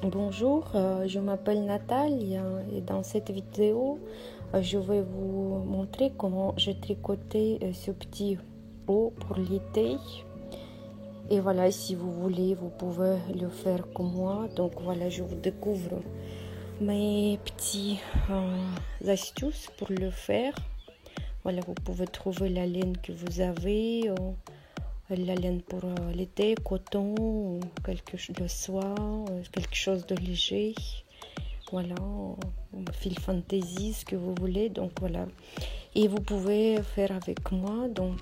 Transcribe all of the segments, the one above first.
Bonjour, je m'appelle Nathalie et dans cette vidéo, je vais vous montrer comment je tricotais ce petit haut pour l'été. Et voilà, si vous voulez, vous pouvez le faire comme moi. Donc voilà, je vous découvre mes petits astuces pour le faire. Voilà, vous pouvez trouver la laine que vous avez. La laine pour l'été, coton, de soie, quelque chose de léger. Voilà, fil fantaisie, ce que vous voulez. Donc voilà. Et vous pouvez faire avec moi. Donc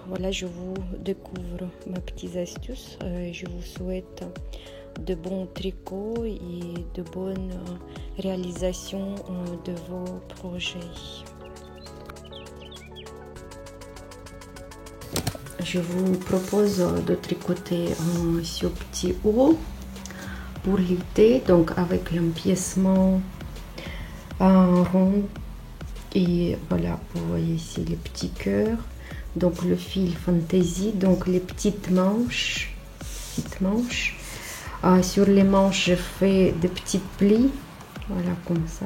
voilà, je vous découvre mes petites astuces. Je vous souhaite de bons tricots et de bonnes réalisations de vos projets. Je vous propose de tricoter ce petit haut pour l'été, donc avec l'empiècement en rond. Et voilà, vous voyez ici les petits cœurs, donc le fil fantaisie, donc les petites manches. Sur les manches, je fais des petites plis, voilà, comme ça,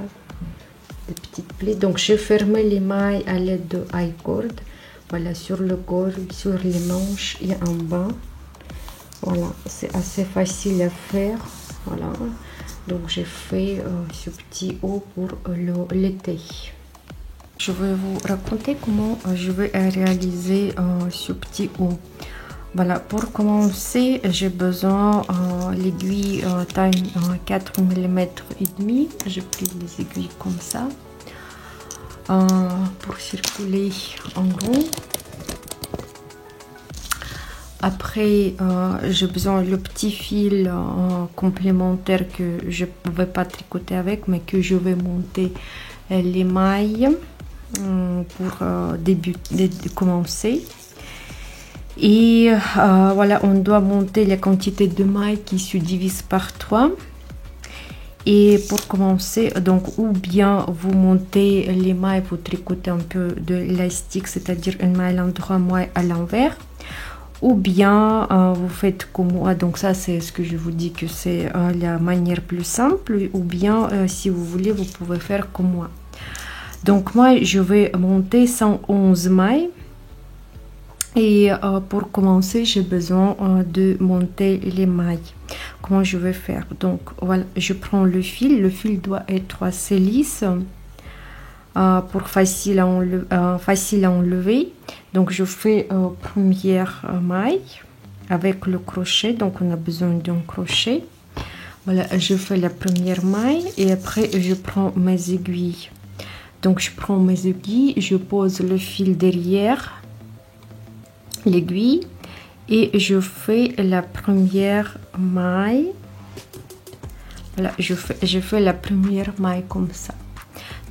des petites plis. Donc je ferme les mailles à l'aide de high cord. Voilà, sur le col, sur les manches et en bas. Voilà, c'est assez facile à faire. Voilà, donc j'ai fait ce petit haut pour l'été. Je vais vous raconter comment je vais réaliser ce petit haut. Voilà, pour commencer, j'ai besoin l'aiguille taille 4 mm et demi. J'ai pris les aiguilles comme ça. Pour circuler en rond. Après, j'ai besoin le petit fil complémentaire que je ne vais pas tricoter avec, mais que je vais monter les mailles pour commencer. Et voilà, on doit monter la quantité de mailles qui se divise par 3. Et pour commencer, donc, ou bien vous montez les mailles, vous tricotez un peu de l'élastique, c'est-à-dire une maille à l'endroit, maille à l'envers, ou bien vous faites comme moi. Donc ça, c'est ce que je vous dis que c'est la manière plus simple, ou bien si vous voulez, vous pouvez faire comme moi. Donc moi, je vais monter 111 mailles. Et pour commencer, j'ai besoin de monter les mailles. Comment je vais faire? Donc voilà, je prends le fil doit être assez lisse pour facile à enlever. Donc je fais première maille avec le crochet. Donc on a besoin d'un crochet. Voilà, je fais la première maille et après je prends mes aiguilles. Donc je prends mes aiguilles, je pose le fil derrière l'aiguille et je fais la première maille. Voilà, je fais la première maille comme ça.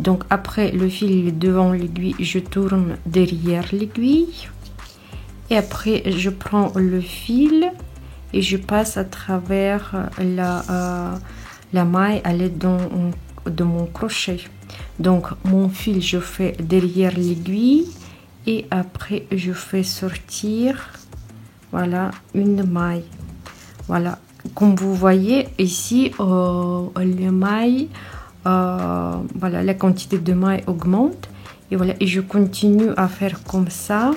Donc après le fil est devant l'aiguille, je tourne derrière l'aiguille et après je prends le fil et je passe à travers la maille à l'aide de mon crochet. Donc mon fil, je fais derrière l'aiguille et après je fais sortir, voilà, une maille. Voilà, comme vous voyez ici, les mailles, voilà, la quantité de mailles augmente. Et voilà, et je continue à faire comme ça.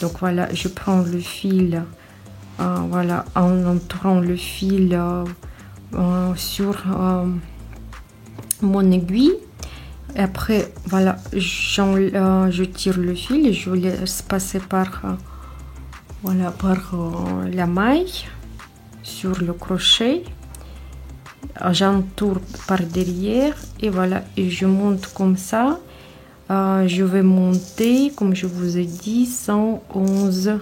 Donc voilà, je prends le fil, voilà, en entourant le fil sur mon aiguille. Et après, voilà, je tire le fil et je laisse passer par, voilà, par la maille sur le crochet. J'entoure par derrière et voilà, et je monte comme ça. Je vais monter, comme je vous ai dit, 111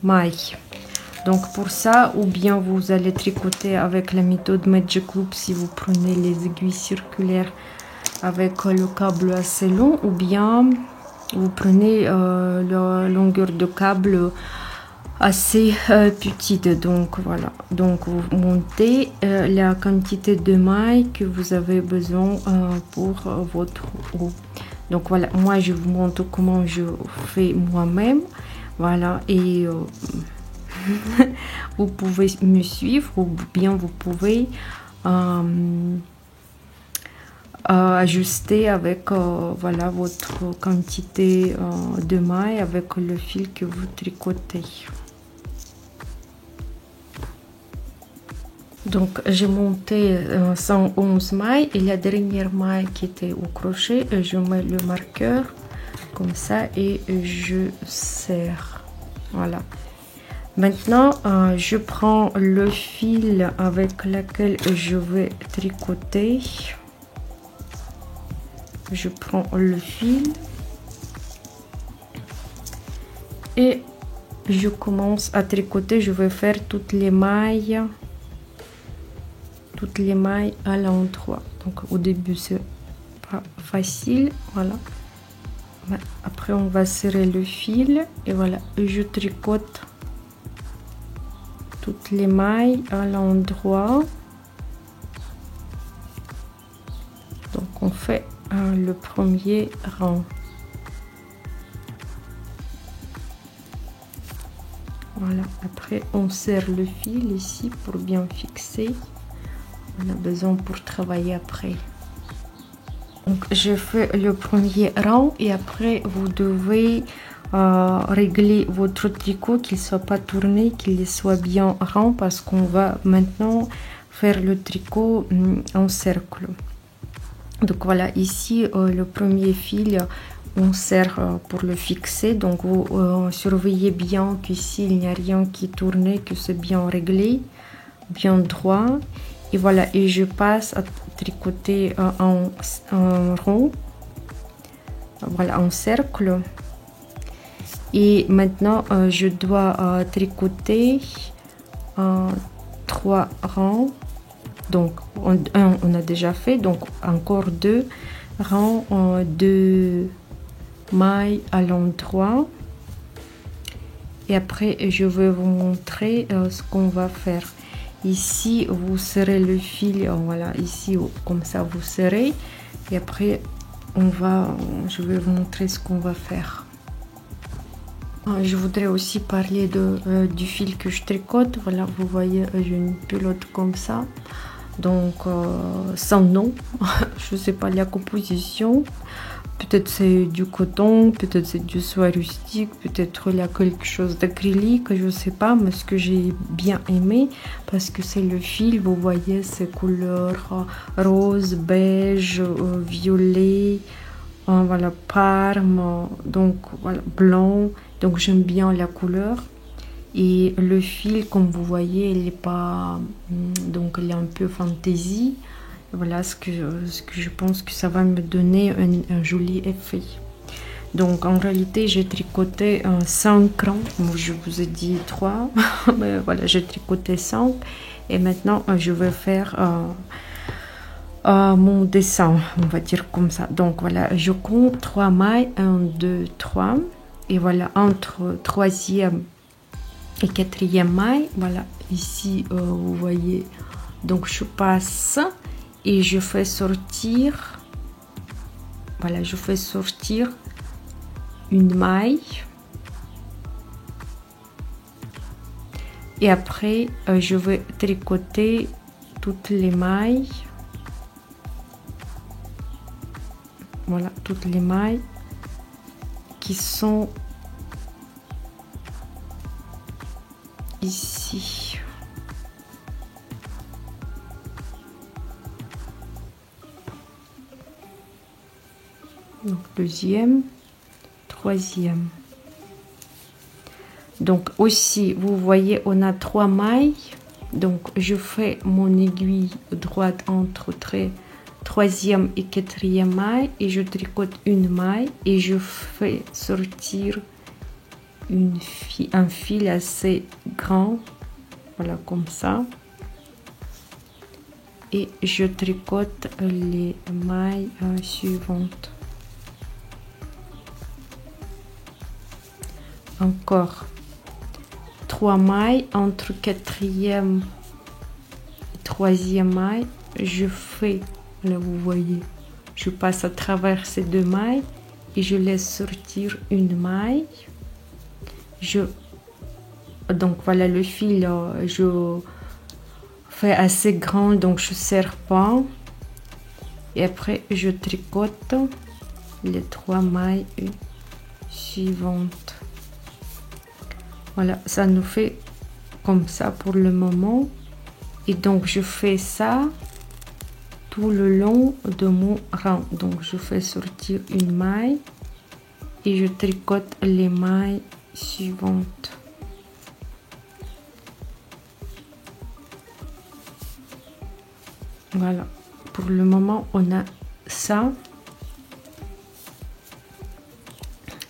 mailles. Donc pour ça, ou bien vous allez tricoter avec la méthode Magic Loop si vous prenez les aiguilles circulaires avec le câble assez long, ou bien vous prenez la longueur de câble assez petite. Donc voilà, donc vous montez la quantité de mailles que vous avez besoin pour votre haut. Donc voilà, moi je vous montre comment je fais moi-même. Voilà, et vous pouvez me suivre ou bien vous pouvez ajuster avec voilà votre quantité de mailles avec le fil que vous tricotez. Donc j'ai monté 111 mailles et la dernière maille qui était au crochet, je mets le marqueur comme ça et je serre. Voilà. Maintenant je prends le fil avec lequel je vais tricoter. Je prends le fil et je commence à tricoter. Je vais faire toutes les mailles à l'endroit. Donc au début c'est pas facile, voilà. Après on va serrer le fil et voilà, je tricote toutes les mailles à l'endroit. Donc on fait le premier rang. Voilà, après on serre le fil ici pour bien fixer. On a besoin pour travailler après. Donc je fais le premier rang et après vous devez régler votre tricot, qu'il ne soit pas tourné, qu'il soit bien rond, parce qu'on va maintenant faire le tricot en cercle. Donc voilà, ici le premier fil on serre pour le fixer. Donc vous surveillez bien qu'ici il n'y a rien qui tourne, que c'est bien réglé, bien droit. Et voilà, et je passe à tricoter en rond, voilà, en cercle. Et maintenant je dois tricoter 3 rangs. Donc un on a déjà fait, donc encore 2 rangs, 2 mailles à l'endroit. Et après je vais vous montrer ce qu'on va faire. Ici vous serrez le fil, voilà, ici comme ça vous serrez, et après je vais vous montrer ce qu'on va faire. Je voudrais aussi parler du fil que je tricote. Voilà, vous voyez, j'ai une pelote comme ça, donc sans nom. Je sais pas la composition, peut-être c'est du coton, peut-être c'est du soie rustique, peut-être il y a quelque chose d'acrylique, je sais pas, mais ce que j'ai bien aimé, parce que c'est le fil, vous voyez, ces couleurs rose, beige, violet, voilà, parme, donc voilà, blanc. Donc j'aime bien la couleur, et le fil, comme vous voyez, il est pas, donc il est un peu fantaisie. Voilà ce que je pense que ça va me donner un joli effet. Donc en réalité j'ai tricoté 5 rangs, moi je vous ai dit 3 mais voilà, j'ai tricoté 5 et maintenant je vais faire mon dessin, on va dire comme ça. Donc voilà, je compte 3 mailles, 1 2 3, et voilà, entre 3e et 4e maille, voilà, ici vous voyez, donc je passe et je fais sortir, voilà, je fais sortir une maille, et après je vais tricoter toutes les mailles, voilà, toutes les mailles qui sont ici. Donc deuxième, troisième. Donc aussi vous voyez, on a 3 mailles, donc je fais mon aiguille droite entre 3e et 4e maille et je tricote une maille et je fais sortir un fil assez grand, voilà, comme ça, et je tricote les mailles suivantes. Encore 3 mailles entre 4e et 3e maille, je fais, là vous voyez, je passe à travers ces 2 mailles et je laisse sortir une maille, je donc voilà, le fil, je fais assez grand, donc je ne serre pas. Et après, je tricote les 3 mailles suivantes. Voilà, ça nous fait comme ça pour le moment. Et donc, je fais ça tout le long de mon rang. Donc, je fais sortir une maille et je tricote les mailles suivantes. Voilà, pour le moment, on a ça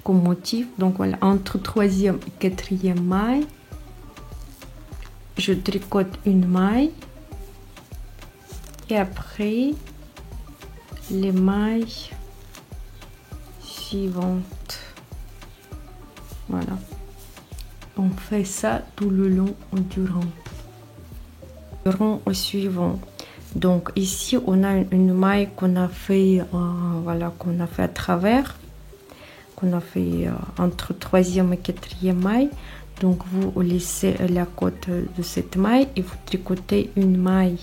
comme motif. Donc voilà, entre 3e et 4e maille, je tricote une maille et après les mailles suivantes. Voilà, on fait ça tout le long du rang. Le rang suivant. Donc ici on a une maille qu'on a fait voilà, qu'on a fait à travers, qu'on a fait entre 3e et 4e maille. Donc vous laissez la côte de cette maille et vous tricotez une maille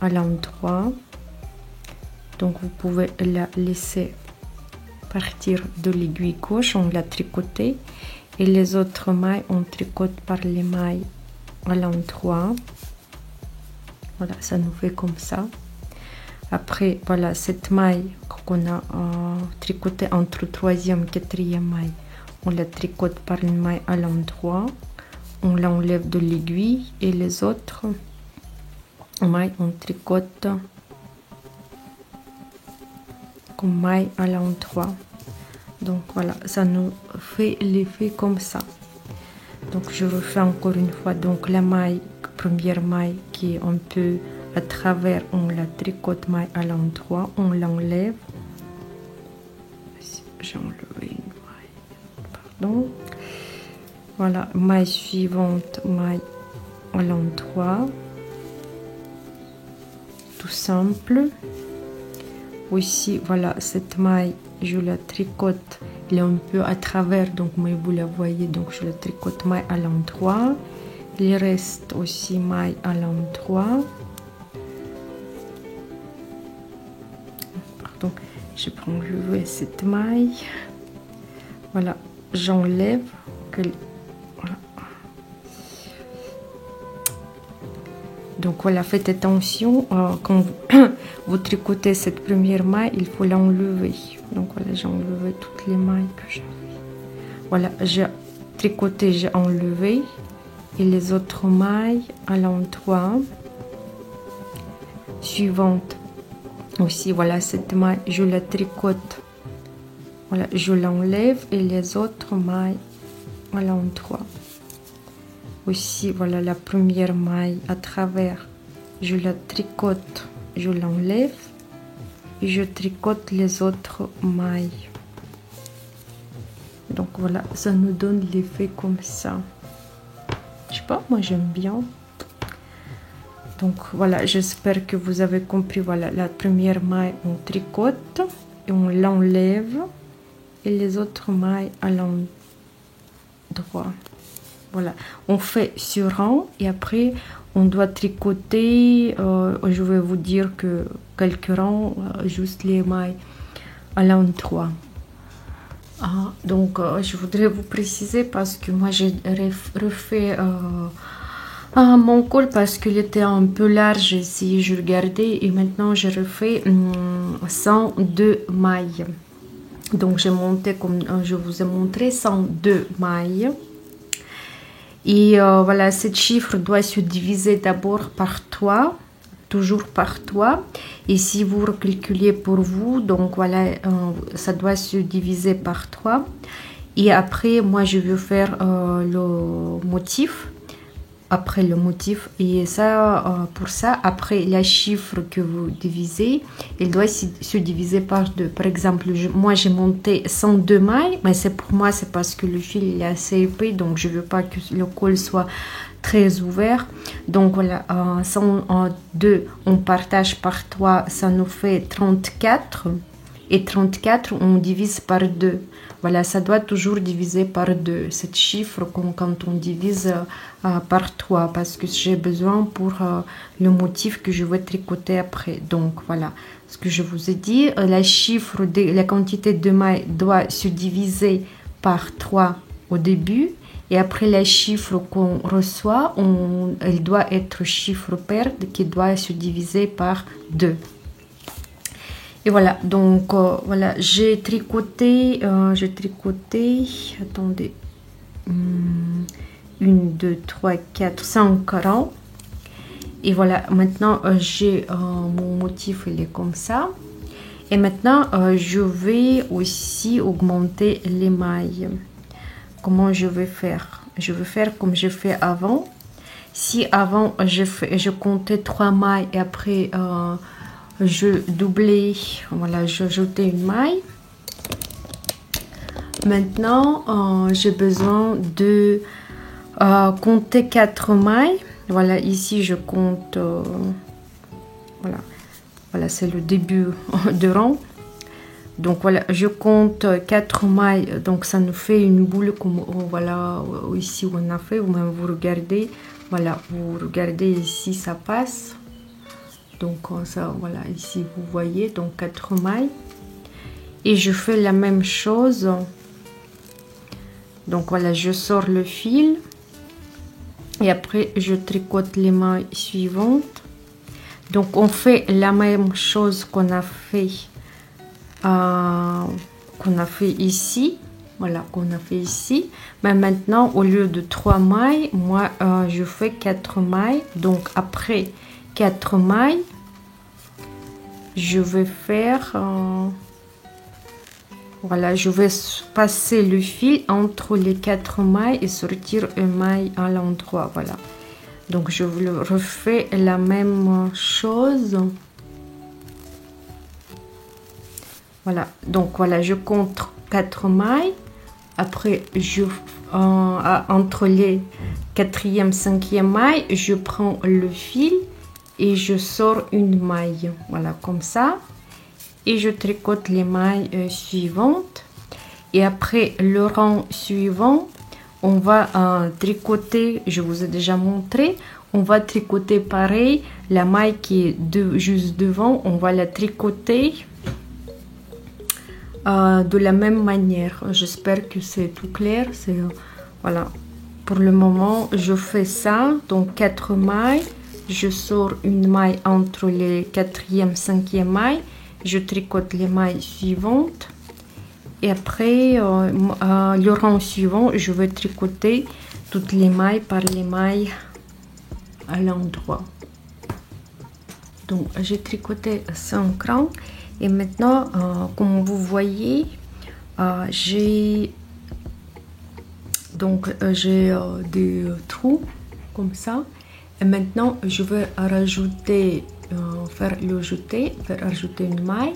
à l'endroit. Donc vous pouvez la laisser partir de l'aiguille gauche, on l'a tricoté, et les autres mailles on tricote par les mailles à l'endroit. Voilà, ça nous fait comme ça. Après, voilà, cette maille qu'on a tricotée entre 3e et 4e maille, on la tricote par une maille à l'endroit, on l'enlève de l'aiguille et les autres mailles on tricote comme maille à l'endroit. Donc voilà, ça nous fait l'effet comme ça. Donc je refais encore une fois. Donc la maille, première maille qui est un peu à travers, on la tricote maille à l'endroit, on l'enlève. J'ai enlevé une maille, pardon. Voilà, maille suivante, maille à l'endroit, tout simple. Aussi, voilà, cette maille, je la tricote, elle est un peu à travers, donc mais vous la voyez, donc je la tricote maille à l'endroit. Il reste aussi maille à l'endroit. Pardon, je prends enlever cette maille. Voilà, j'enlève. Voilà. Donc voilà, faites attention quand vous tricotez cette première maille, il faut l'enlever. Donc voilà, j'ai enlevé toutes les mailles que j'avais. Voilà, j'ai tricoté, j'ai enlevé. Et les autres mailles à l'endroit suivante aussi, voilà, cette maille je la tricote, voilà, je l'enlève et les autres mailles à l'endroit aussi. Voilà, la première maille à travers, je la tricote, je l'enlève et je tricote les autres mailles. Donc voilà, ça nous donne l'effet comme ça. Je sais pas, moi j'aime bien. Donc voilà, j'espère que vous avez compris. Voilà, la première maille on tricote et on l'enlève et les autres mailles à l'endroit. Voilà, on fait sur rang et après on doit tricoter, je vais vous dire que quelques rangs, juste les mailles à l'endroit. Donc je voudrais vous préciser parce que moi j'ai refait mon col parce qu'il était un peu large si je regardais, et maintenant j'ai refait 102 mailles. Donc j'ai monté comme je vous ai montré 102 mailles. Et voilà, ce chiffre doit se diviser d'abord par 3, toujours par 3. Et si vous recalculez pour vous, donc voilà, ça doit se diviser par 3. Et après, moi, je vais faire le motif. Après le motif, et ça, pour ça, après le chiffre que vous divisez, il doit se diviser par 2. Par exemple, moi j'ai monté 102 mailles, mais c'est pour moi, c'est parce que le fil est assez épais, donc je veux pas que le col soit très ouvert. Donc voilà, 102 on partage par 3, ça nous fait 34. Et 34, on divise par 2. Voilà, ça doit toujours diviser par 2. Ce chiffre quand on divise par 3. Parce que j'ai besoin pour le motif que je vais tricoter après. Donc, voilà. Ce que je vous ai dit, la quantité de mailles doit se diviser par 3 au début. Et après, les chiffres qu'on reçoit, elle doit être chiffre pair qui doit se diviser par 2. Et voilà, donc voilà, j'ai tricoté, attendez, 1, 2, 3, 4, 5 rangs. Et voilà, maintenant j'ai mon motif, il est comme ça. Et maintenant, je vais aussi augmenter les mailles. Comment je vais faire? Je vais faire comme j'ai fait avant. Si avant, je comptais 3 mailles et après, je doublais, voilà, j'ajoutais une maille. Maintenant, j'ai besoin de compter 4 mailles. Voilà, ici, je compte, voilà, c'est le début de rang. Donc voilà, je compte 4 mailles, donc ça nous fait une boule comme voilà ici où on a fait. Vous regardez, voilà, vous regardez ici, ça passe. Donc ça, voilà, ici vous voyez, donc 4 mailles. Et je fais la même chose. Donc voilà, je sors le fil. Et après, je tricote les mailles suivantes. Donc on fait la même chose qu'on a fait ici, voilà, qu'on a fait ici, mais maintenant au lieu de 3 mailles, moi je fais 4 mailles. Donc après 4 mailles, je vais faire voilà, je vais passer le fil entre les 4 mailles et sortir une maille à l'endroit. Voilà, donc je refais la même chose. Voilà, donc voilà, je compte 4 mailles. Après, entre les 4e, 5e mailles, je prends le fil et je sors une maille. Voilà, comme ça. Et je tricote les mailles suivantes. Et après, le rang suivant, on va tricoter, je vous ai déjà montré, on va tricoter pareil. La maille qui est juste devant, on va la tricoter de la même manière. J'espère que c'est tout clair. Voilà, pour le moment je fais ça. Donc 4 mailles, je sors une maille entre les 4e, 5e mailles, je tricote les mailles suivantes et après le rang suivant, je vais tricoter toutes les mailles par les mailles à l'endroit. Donc j'ai tricoté 5 rangs. Et maintenant, comme vous voyez, j'ai des trous comme ça. Et maintenant, je vais rajouter, faire rajouter une maille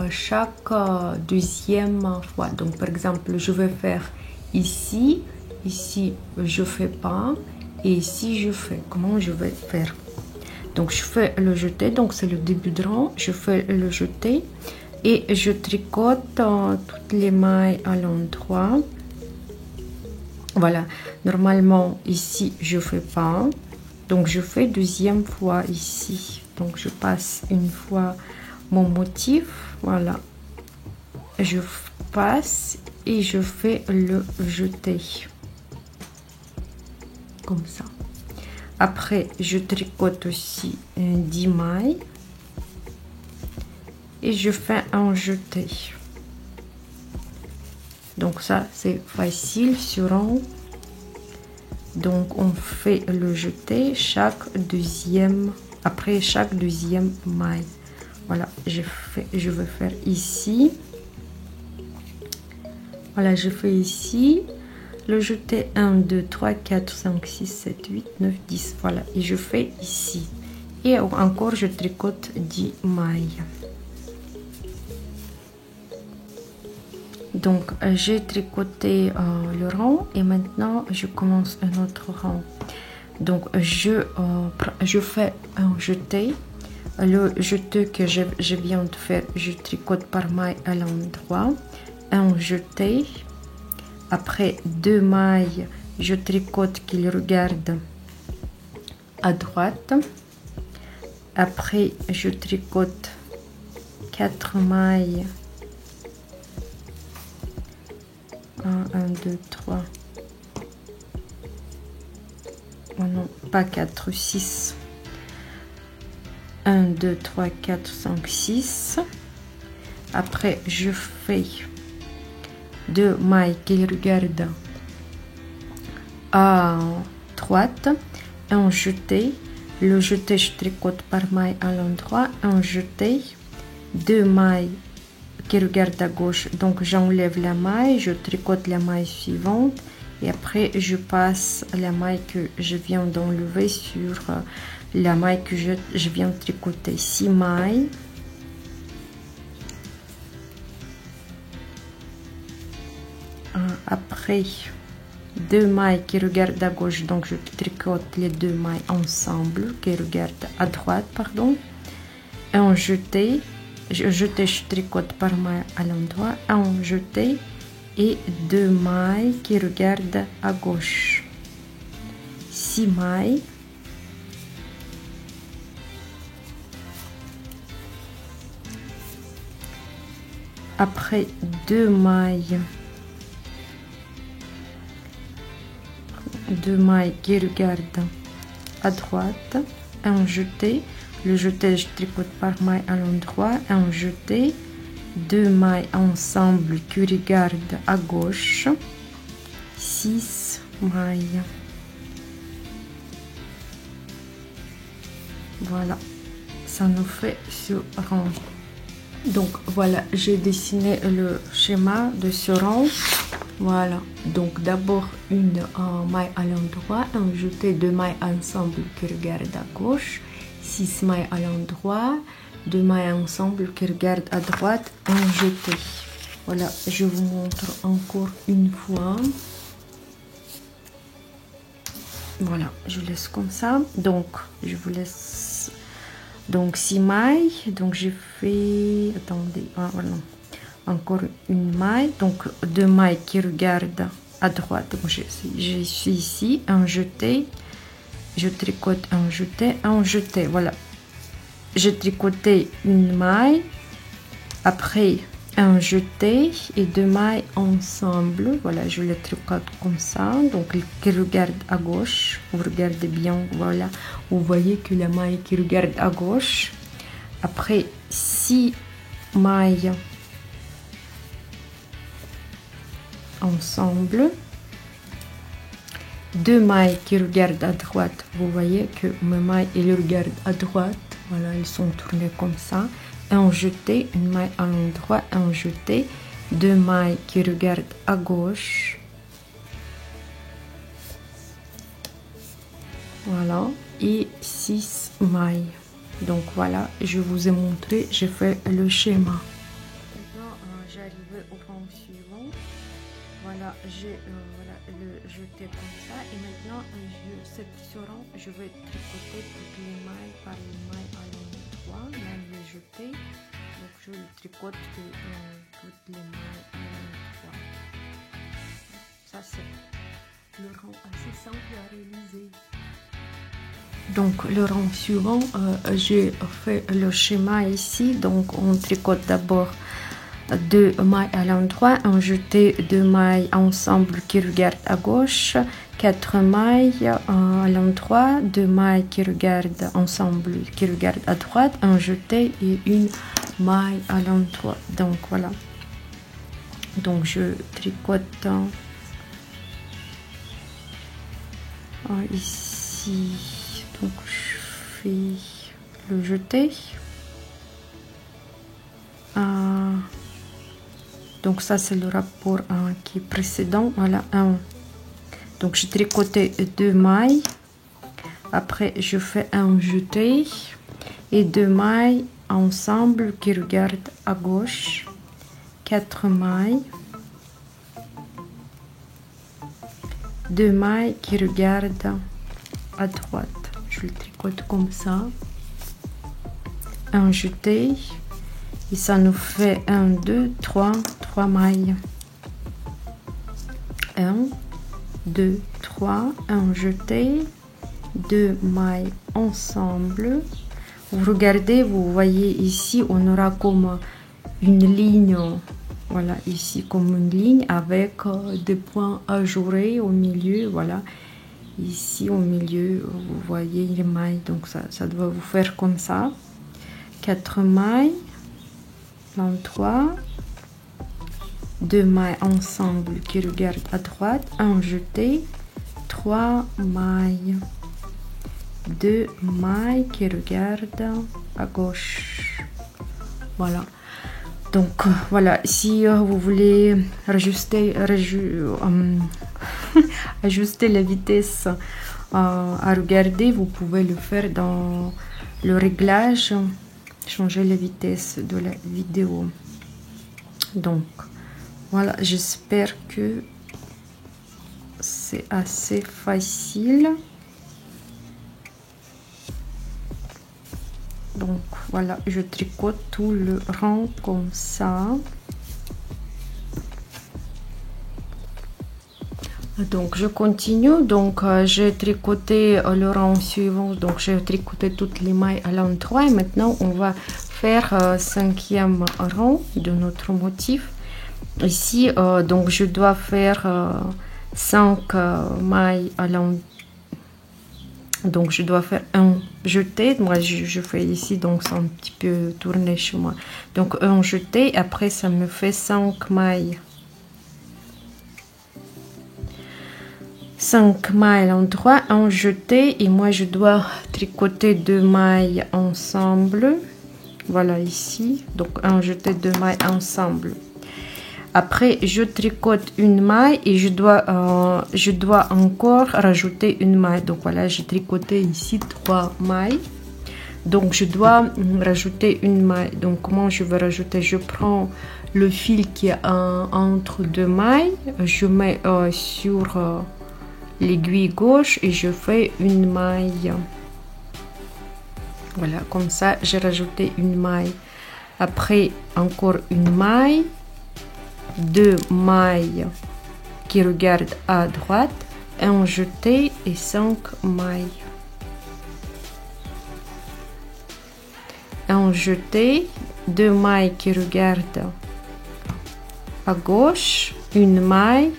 chaque deuxième fois. Donc, par exemple, je vais faire ici, je fais pas, et ici, je fais. Comment je vais faire? Donc je fais le jeté, donc c'est le début de rang, je fais le jeté et je tricote toutes les mailles à l'endroit. Voilà, normalement ici je fais pas, donc je fais deuxième fois ici. Donc je passe une fois mon motif, voilà, je passe et je fais le jeté comme ça. Après, je tricote aussi 10 mailles et je fais un jeté. Donc ça, c'est facile sur rang. Donc on fait le jeté après chaque deuxième maille. Voilà, je vais faire ici. Voilà, je fais ici. Le jeté 1, 2, 3, 4, 5, 6, 7, 8, 9, 10. Voilà, et je fais ici. Et encore, je tricote 10 mailles. Donc, j'ai tricoté le rang et maintenant, je commence un autre rang. Donc, je fais un jeté le jeté que je viens de faire, je tricote par maille à l'endroit, un jeté, après 2 mailles, je tricote qu'il regarde à droite, après je tricote 4 mailles, 1, 2, 3, oh non, pas 4, 6, 1, 2, 3, 4, 5, 6, après je fais 2 mailles qui regardent à droite, un jeté, le jeté je tricote par maille à l'endroit, un jeté, 2 mailles qui regardent à gauche, donc j'enlève la maille, je tricote la maille suivante et après je passe la maille que je viens d'enlever sur la maille que je viens de tricoter. 6 mailles, après 2 mailles qui regardent à gauche, donc je tricote les 2 mailles ensemble qui regardent à droite, pardon, un jeté, je tricote par maille à l'endroit, un jeté et 2 mailles qui regardent à gauche, 6 mailles, après 2 mailles, 2 mailles qui regardent à droite, un jeté, le jeté je tricote par maille à l'endroit, un jeté, 2 mailles ensemble qui regardent à gauche, 6 mailles. Voilà, ça nous fait ce rang. Donc voilà, j'ai dessiné le schéma de ce rang. Voilà, donc d'abord une maille à l'endroit, un jeté, 2 mailles ensemble qui regardent à gauche, 6 mailles à l'endroit, 2 mailles ensemble qui regardent à droite, un jeté. Voilà, je vous montre encore une fois. Voilà, je laisse comme ça. Donc je vous laisse. Donc 6 mailles, donc j'ai fait, attendez, voilà, encore une maille, donc 2 mailles qui regardent à droite, donc je suis ici, un jeté, je tricote un jeté, voilà, j'ai tricoté une maille, après un jeté et 2 mailles ensemble, voilà, je le tricote comme ça, donc qui regarde à gauche, vous regardez bien, voilà, vous voyez que la maille qui regarde à gauche, après 6 mailles ensemble, 2 mailles qui regardent à droite, vous voyez que mes mailles elles regardent à droite, voilà, elles sont tournées comme ça, un jeté, une maille à l'endroit, un jeté, 2 mailles qui regardent à gauche, voilà, et 6 mailles. Donc voilà, je vous ai montré, j'ai fait le schéma. Maintenant j'arrive au rang suivant. Voilà, j'ai voilà, le jeté comme ça et maintenant ce rang je vais tricoter toutes les mailles par les mailles à l'endroit, même le jeté, donc je le tricote toutes les mailles à l'endroit. Ça c'est le rang assez simple à réaliser. Donc le rang suivant, j'ai fait le schéma ici, donc on tricote d'abord 2 mailles à l'endroit, un jeté, 2 mailles ensemble qui regardent à gauche, 4 mailles à l'endroit, 2 mailles qui regardent ensemble qui regardent à droite, un jeté et une maille à l'endroit. Donc voilà, donc je tricote ici, donc je fais le jeté. Donc ça c'est le rapport qui est précédent, voilà, donc je tricotais 2 mailles, après je fais un jeté et 2 mailles ensemble qui regardent à gauche, 4 mailles, 2 mailles qui regardent à droite, je le tricote comme ça, un jeté, et ça nous fait 1, 2, 3 mailles. 1, 2, 3, un jeté, 2 mailles ensemble. Vous regardez, vous voyez ici, on aura comme une ligne, voilà, ici comme une ligne avec des points ajourés au milieu, voilà. Ici au milieu, vous voyez les mailles, donc ça doit vous faire comme ça. 4 mailles, 23, 2 mailles ensemble qui regardent à droite, un jeté, 3 mailles, 2 mailles qui regardent à gauche. Voilà. Donc voilà, si vous voulez ajuster la vitesse à regarder, vous pouvez le faire dans le réglage, changer la vitesse de la vidéo. Donc voilà, j'espère que c'est assez facile. Donc voilà, je tricote tout le rang comme ça. Donc je continue. Donc j'ai tricoté le rang suivant. Donc j'ai tricoté toutes les mailles à l'endroit. Et maintenant on va faire 5e rang de notre motif. Ici donc je dois faire 5 mailles à l'endroit. Donc je dois faire un jeté. Moi je fais ici, donc c'est un petit peu tourné chez moi. Donc un jeté, après ça me fait 5 mailles. 5 mailles à l'endroit, un jeté, et moi je dois tricoter 2 mailles ensemble. Voilà ici, donc un jeté, 2 mailles ensemble. Après je tricote une maille et je dois encore rajouter une maille. Donc voilà, j'ai tricoté ici 3 mailles, donc je dois rajouter une maille. Donc comment je vais rajouter? Je prends le fil qui est entre 2 mailles, je mets sur l'aiguille gauche et je fais une maille. Voilà, comme ça j'ai rajouté une maille. Après encore une maille, 2 mailles qui regardent à droite, un jeté et 5 mailles. Un jeté, 2 mailles qui regardent à gauche, une maille.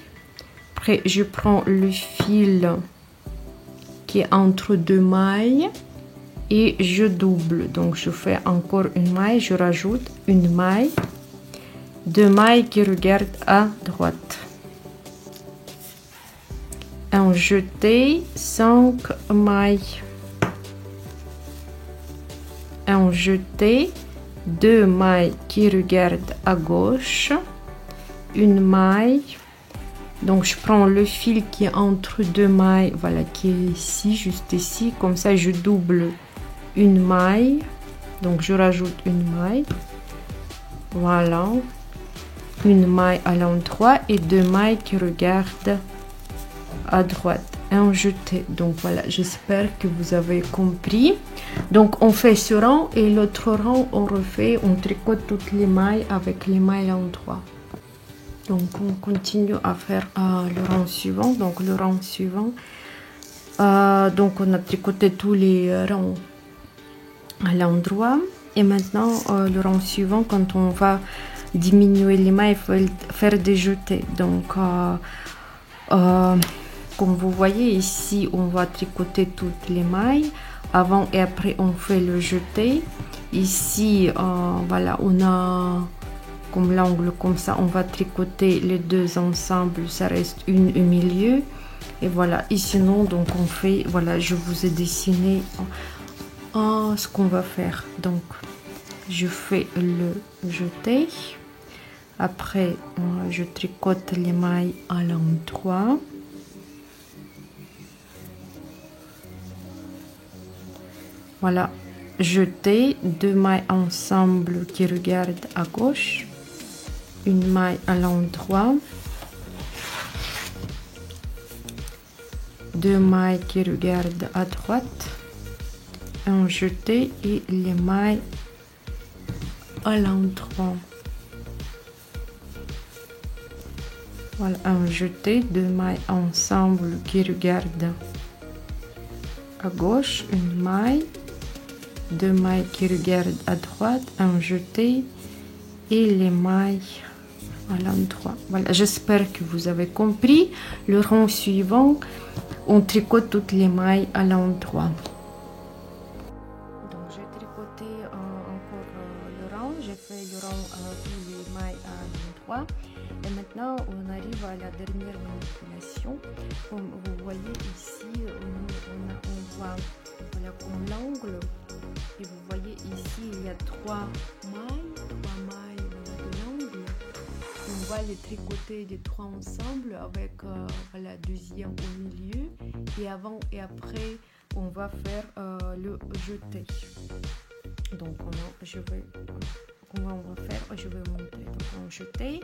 Après je prends le fil qui est entre 2 mailles et je double. Donc je fais encore une maille, je rajoute une maille, 2 mailles qui regardent à droite, un jeté, 5 mailles, un jeté, 2 mailles qui regardent à gauche, une maille. Donc je prends le fil qui est entre 2 mailles, voilà, qui est ici, juste ici, comme ça je double une maille, donc je rajoute une maille, voilà, une maille à l'endroit et 2 mailles qui regardent à droite, un jeté. Donc voilà, j'espère que vous avez compris. Donc on fait ce rang et l'autre rang on refait, on tricote toutes les mailles avec les mailles à l'endroit. Donc on continue à faire le rang suivant. Donc le rang suivant, donc on a tricoté tous les rangs à l'endroit, et maintenant le rang suivant, quand on va diminuer les mailles, il faut faire des jetés. Donc comme vous voyez ici, on va tricoter toutes les mailles avant et après on fait le jeté. Ici voilà, on a comme l'angle comme ça, on va tricoter les deux ensemble, ça reste une au milieu, et voilà. Et sinon donc on fait, voilà, je vous ai dessiné ce qu'on va faire. Donc je fais le jeté, après je tricote les mailles à l'endroit, voilà, jeté, 2 mailles ensemble qui regardent à gauche, une maille à l'endroit, 2 mailles qui regardent à droite, un jeté et les mailles à l'endroit. Voilà, un jeté, 2 mailles ensemble qui regardent à gauche, une maille, 2 mailles qui regardent à droite, un jeté et les mailles à l'endroit. Voilà, j'espère que vous avez compris. Le rang suivant, on tricote toutes les mailles à l'endroit. Donc j'ai tricoté encore le rang, j'ai fait le rang tous les mailles à l'endroit. Et maintenant on arrive à la dernière manipulation. Comme vous voyez ici, on voit voilà, comme l'angle. Et vous voyez ici, il y a 3 mailles de l'angle. On va les tricoter les 3 ensemble avec la deuxième au milieu. Et avant et après, on va faire le jeté. Donc comment on va faire? Je vais montrer. Donc on jeté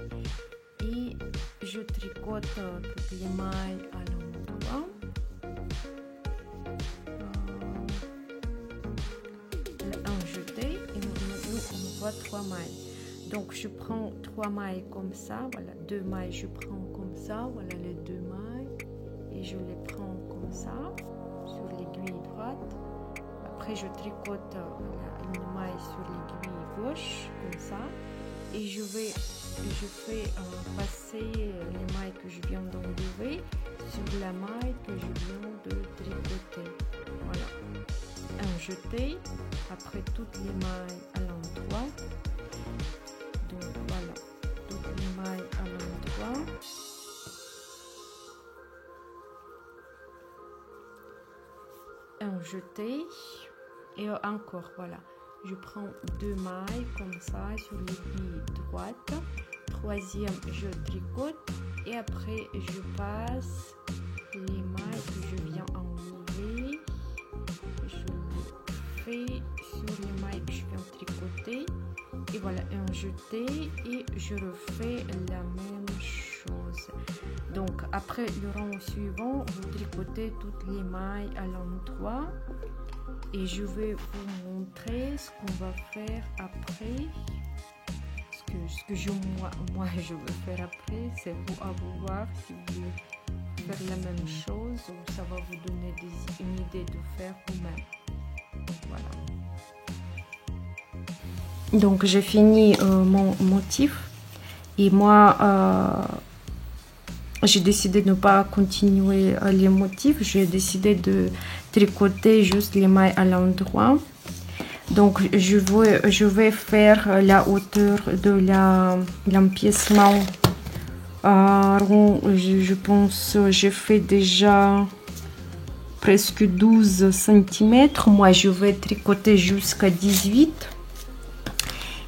et je tricote toutes les mailles à l'endroit. Un jeté et nous on voit 3 mailles. Donc je prends 3 mailles comme ça. Voilà, 2 mailles je prends comme ça. Voilà les 2 mailles et je les prends comme ça sur l'aiguille droite. Après je tricote une maille sur l'aiguille gauche comme ça et je fais passer les mailles que je viens d'enlever sur la maille que je viens de tricoter. Voilà, un jeté après toutes les mailles à l'endroit. Donc voilà, toutes les mailles à l'endroit. Un jeté et encore voilà, je prends 2 mailles comme ça sur l'aiguille droite. Troisième, je tricote et après je passe les mailles que je viens enlever. Je fais sur les mailles que je viens tricoter et voilà, un jeté et je refais la même chose. Donc après le rang suivant, vous tricotez toutes les mailles à l'endroit et je vais vous montrer ce qu'on va faire après. Ce que moi je veux faire après, c'est à vous voir si vous voulez faire la même chose ou ça va vous donner une idée de faire vous-même. Voilà. Donc j'ai fini mon motif et moi j'ai décidé de ne pas continuer les motifs. J'ai décidé de tricoter juste les mailles à l'endroit. Donc je vais faire la hauteur de l'empiècement rond. Je pense j'ai fait déjà presque 12 cm. Moi je vais tricoter jusqu'à 18.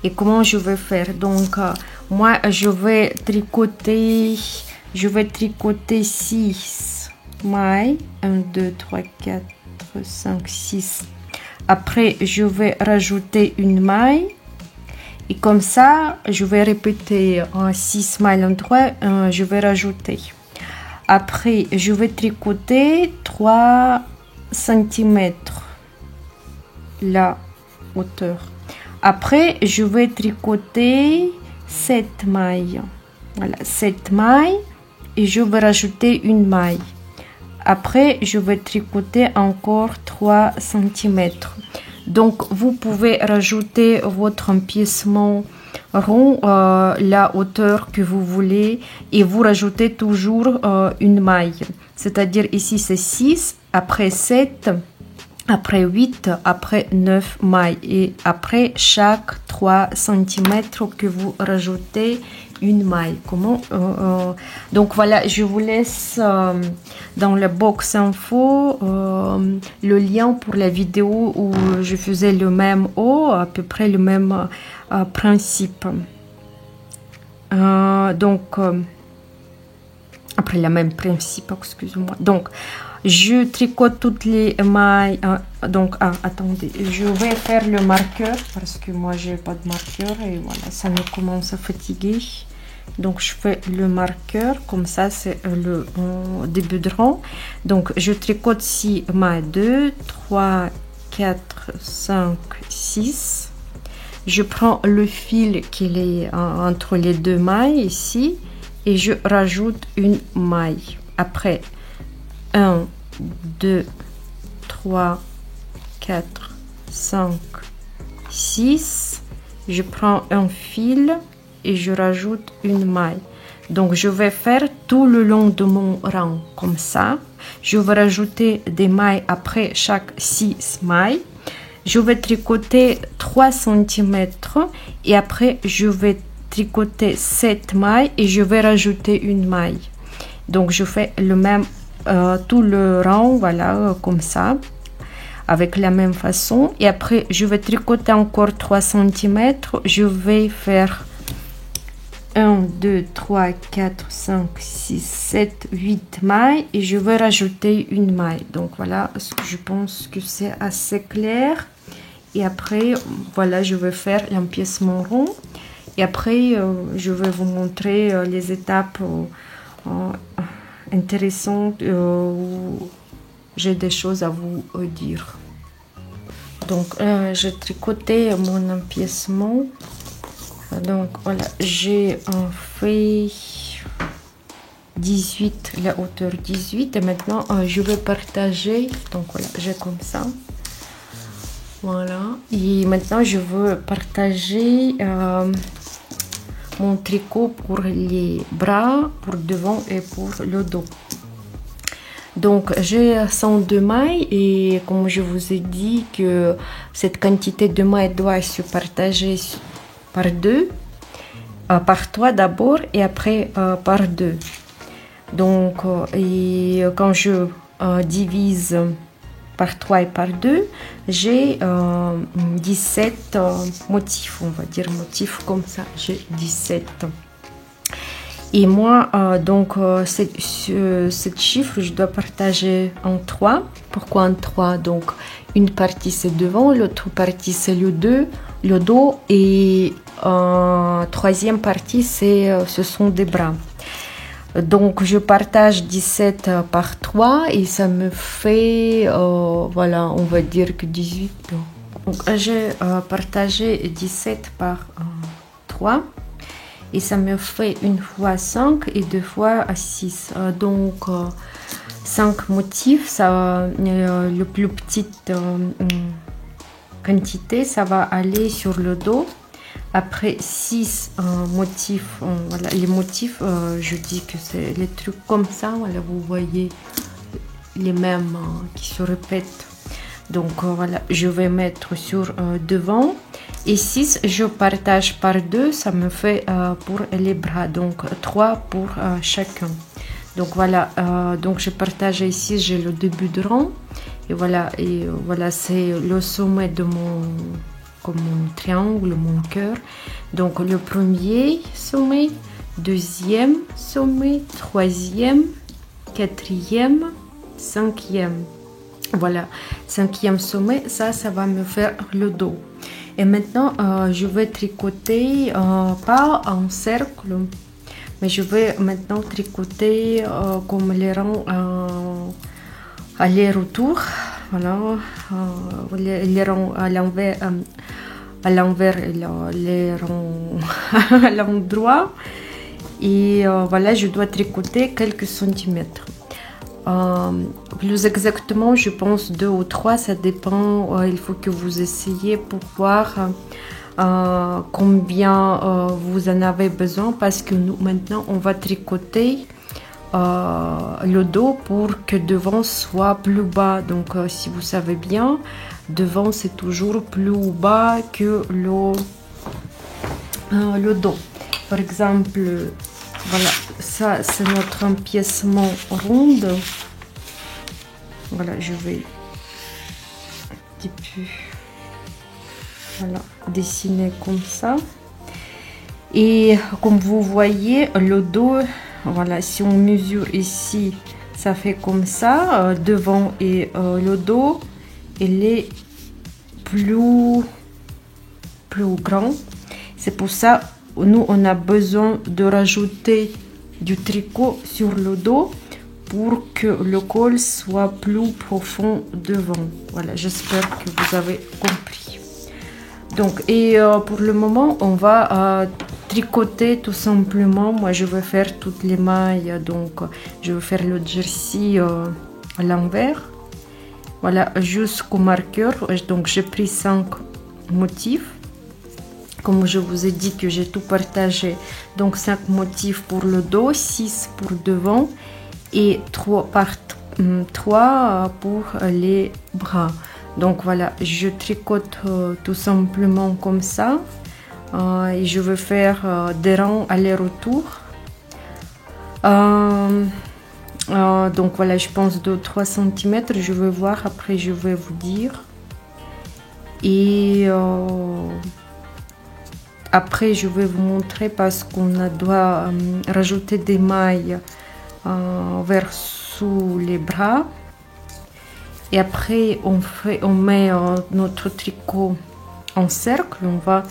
Et comment je vais faire? Donc moi je vais tricoter 6 mailles. 1, 2, 3, 4, 5, 6. Après, je vais rajouter une maille. Et comme ça, je vais répéter 6 mailles en 3. Je vais rajouter. Après, je vais tricoter 3 cm la hauteur. Après, je vais tricoter 7 mailles. Voilà, 7 mailles. Et je vais rajouter une maille. Après, je vais tricoter encore 3 cm. Donc, vous pouvez rajouter votre empiècement rond, la hauteur que vous voulez. Et vous rajoutez toujours une maille. C'est-à-dire ici, c'est 6, après 7, après 8, après 9 mailles. Et après chaque 3 cm que vous rajoutez une maille. Comment donc voilà, je vous laisse dans la box info le lien pour la vidéo où je faisais le même haut, à peu près le même principe. Donc après le même principe, excusez-moi. Donc je tricote toutes les mailles. Donc attendez, je vais faire le marqueur parce que moi j'ai pas de marqueur et voilà, ça me commence à fatiguer. Donc je fais le marqueur comme ça, c'est le début de rang. Donc je tricote 6 mailles, 2, 3, 4, 5, 6. je prends le fil qui est entre les deux mailles ici et je rajoute une maille. Après 1, 2, 3, 4, 5, 6, je prends un fil et je rajoute une maille. Donc je vais faire tout le long de mon rang comme ça. Je vais rajouter des mailles après chaque 6 mailles. Je vais tricoter 3 cm et après je vais tricoter 7 mailles et je vais rajouter une maille. Donc je fais le même tout le rang, voilà, comme ça, avec la même façon. Et après je vais tricoter encore 3 cm. Je vais faire 1, 2, 3, 4, 5, 6, 7, 8 mailles et je vais rajouter une maille. Donc voilà, je pense que c'est assez clair. Et après, voilà, je vais faire l'empiècement rond. Et après, je vais vous montrer les étapes intéressantes où j'ai des choses à vous dire. Donc, j'ai tricoté mon empiècement. Donc voilà, j'ai fait 18, la hauteur 18 et maintenant je vais partager. Donc voilà, j'ai comme ça, voilà, et maintenant je veux partager mon tricot pour les bras, pour devant et pour le dos. Donc j'ai 102 mailles et comme je vous ai dit que cette quantité de mailles doit se partager par 2, par 3 d'abord et après par 2. Donc, et quand je divise par 3 et par 2, j'ai 17 motifs, on va dire motifs comme ça, j'ai 17. Et moi, donc, cette chiffre, je dois partager en 3. Pourquoi en 3? Donc, une partie c'est devant, l'autre partie c'est le dos et troisième partie ce sont des bras. Donc je partage 17 par 3 et ça me fait voilà, on va dire que 18. Donc j'ai partagé 17 par 3 et ça me fait une fois 5 et 2 fois 6. Donc 5 motifs, ça, le plus petite quantité, ça va aller sur le dos. Après 6 motifs, voilà, les motifs, je dis que c'est les trucs comme ça, voilà, vous voyez les mêmes qui se répètent. Donc voilà, je vais mettre sur devant et 6, je partage par 2, ça me fait pour les bras, donc 3 pour chacun. Donc voilà, donc je partage ici, j'ai le début de rang et voilà c'est le sommet de comme mon triangle, mon cœur. Donc le premier sommet, deuxième sommet, troisième, quatrième, cinquième. Voilà, cinquième sommet, ça va me faire le dos. Et maintenant, je vais tricoter, pas en cercle, mais je vais maintenant tricoter comme les rangs aller-retour. Voilà, les rangs à l'envers, les rangs à l'endroit. Et voilà, je dois tricoter quelques centimètres. Plus exactement, je pense 2 ou 3, ça dépend. Il faut que vous essayiez pour voir combien vous en avez besoin, parce que nous maintenant on va tricoter le dos pour que devant soit plus bas. Donc si vous savez bien, devant c'est toujours plus bas que le dos. Par exemple, voilà, ça c'est notre empiècement rond. Voilà, je vais un petit peu, voilà, dessiner comme ça. Et comme vous voyez, le dos, voilà, si on mesure ici, ça fait comme ça, devant et le dos, il est plus grand. C'est pour ça nous on a besoin de rajouter du tricot sur le dos pour que le col soit plus profond devant. Voilà, j'espère que vous avez compris. Donc, et pour le moment, on va tricoter tout simplement. Moi, je vais faire toutes les mailles. Donc, je vais faire le jersey à l'envers. Voilà, jusqu'au marqueur. Donc, j'ai pris 5 motifs. Comme je vous ai dit que j'ai tout partagé. Donc, 5 motifs pour le dos, 6 pour devant et 3 pour les bras. Donc voilà, je tricote tout simplement comme ça et je vais faire des rangs aller-retour. Donc voilà, je pense de 3 cm, je vais voir, après je vais vous dire. Et après je vais vous montrer parce qu'on doit rajouter des mailles vers sous les bras. Et après, on met notre tricot en cercle. On va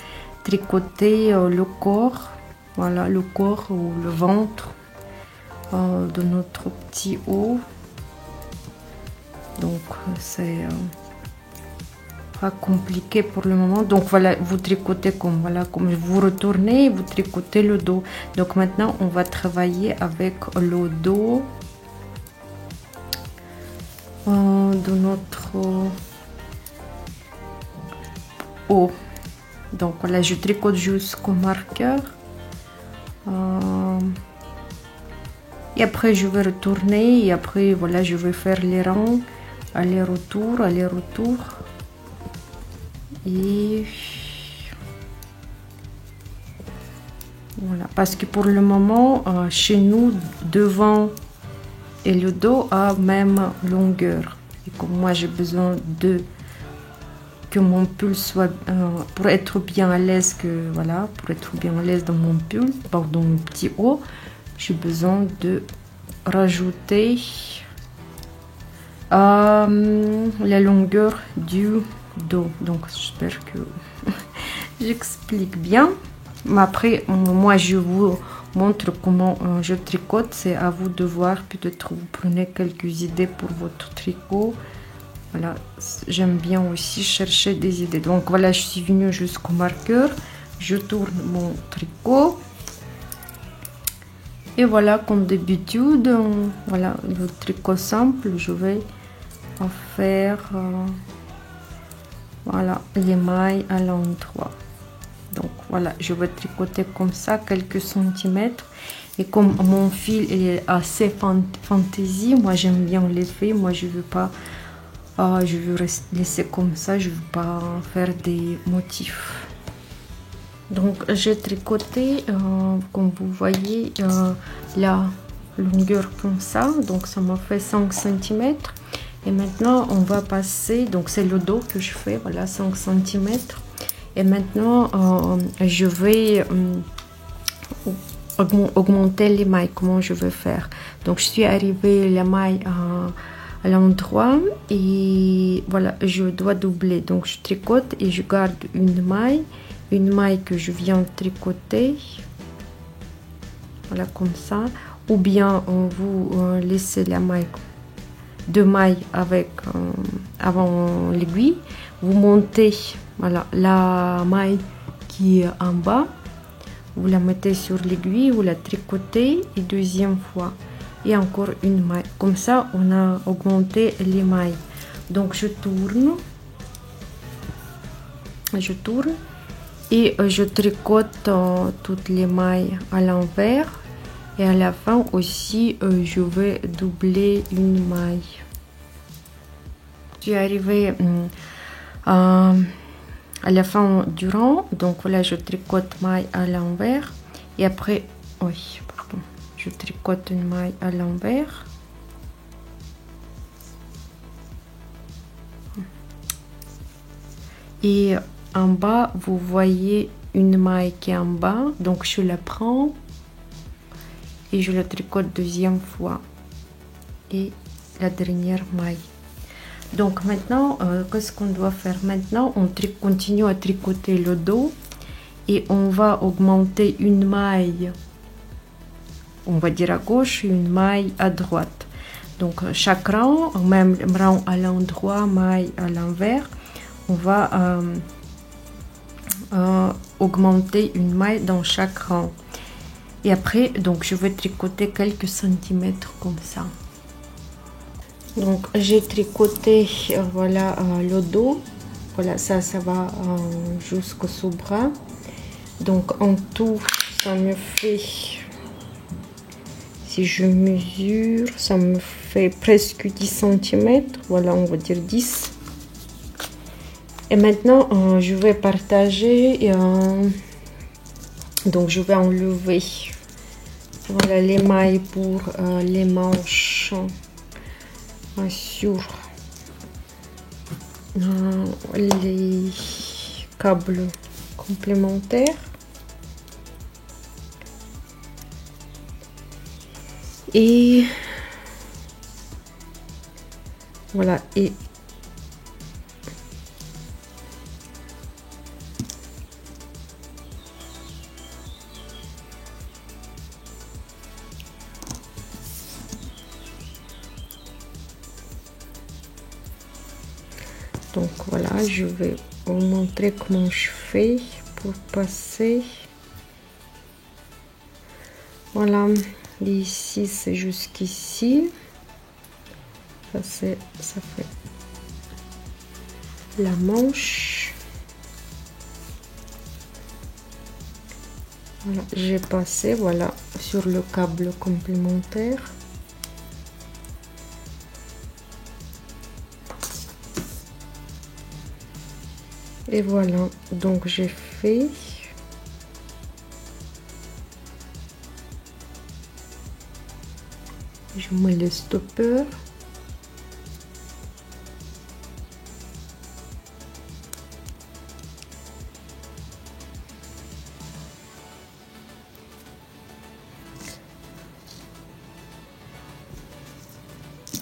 tricoter le corps, voilà, le corps ou le ventre de notre petit haut. Donc, c'est pas compliqué pour le moment. Donc, voilà, vous tricotez comme vous retournez, vous tricotez le dos. Donc, maintenant, on va travailler avec le dos de notre haut. Donc voilà, je tricote jusqu'au marqueur et après je vais retourner et après voilà, je vais faire les rangs aller-retour, aller-retour et voilà, parce que pour le moment chez nous devant et le dos a même longueur. Et comme moi j'ai besoin de que mon pull soit pour être bien à l'aise, que voilà, pour être bien à l'aise dans mon pull, dans mon petit haut, j'ai besoin de rajouter la longueur du dos. Donc j'espère que j'explique bien. Mais après, moi je vous montre comment je tricote, c'est à vous de voir, peut-être vous prenez quelques idées pour votre tricot. Voilà, j'aime bien aussi chercher des idées. Donc voilà, je suis venue jusqu'au marqueur, je tourne mon tricot et voilà, comme d'habitude, voilà le tricot simple, je vais en faire voilà les mailles à l'endroit. Donc voilà, je vais tricoter comme ça quelques centimètres. Et comme mon fil est assez fantaisie, moi j'aime bien l'effet. Moi je veux pas, je veux laisser comme ça. Je veux pas faire des motifs. Donc j'ai tricoté, comme vous voyez, la longueur comme ça. Donc ça m'a fait 5 cm. Et maintenant on va passer. Donc c'est le dos que je fais. Voilà, 5 cm. Et maintenant, je vais augmenter les mailles. Comment je vais faire? Donc, je suis arrivée la maille à l'endroit et voilà, je dois doubler. Donc, je tricote et je garde une maille que je viens de tricoter. Voilà, comme ça. Ou bien, vous laissez la maille, 2 mailles avec avant l'aiguille. Vous montez. Voilà, la maille qui est en bas, vous la mettez sur l'aiguille, vous la tricotez et deuxième fois. Et encore une maille. Comme ça, on a augmenté les mailles. Donc, je tourne et je tricote toutes les mailles à l'envers. Et à la fin aussi, je vais doubler une maille. Je suis arrivée à la fin du rang, donc voilà, je tricote maille à l'envers et après, oui, pardon, je tricote une maille à l'envers et en bas vous voyez une maille qui est en bas, donc je la prends et je la tricote deuxième fois et la dernière maille. Donc maintenant, qu'est-ce qu'on doit faire maintenant? On continue à tricoter le dos et on va augmenter une maille, on va dire à gauche, une maille à droite. Donc chaque rang, même rang à l'endroit, maille à l'envers, on va augmenter une maille dans chaque rang. Et après, donc je vais tricoter quelques centimètres comme ça. Donc j'ai tricoté voilà le dos. Voilà, ça va jusqu'au sous-bras. Donc en tout, ça me fait, si je mesure, ça me fait presque 10 cm. Voilà, on va dire 10. Et maintenant, je vais partager. Donc je vais enlever voilà les mailles pour les manches sur les câbles complémentaires. Et voilà, et donc voilà, je vais vous montrer comment je fais pour passer. Voilà, ici c'est jusqu'ici. Ça fait la manche. Voilà, j'ai passé voilà sur le câble complémentaire. Et voilà, donc j'ai fait. Je mets le stopper.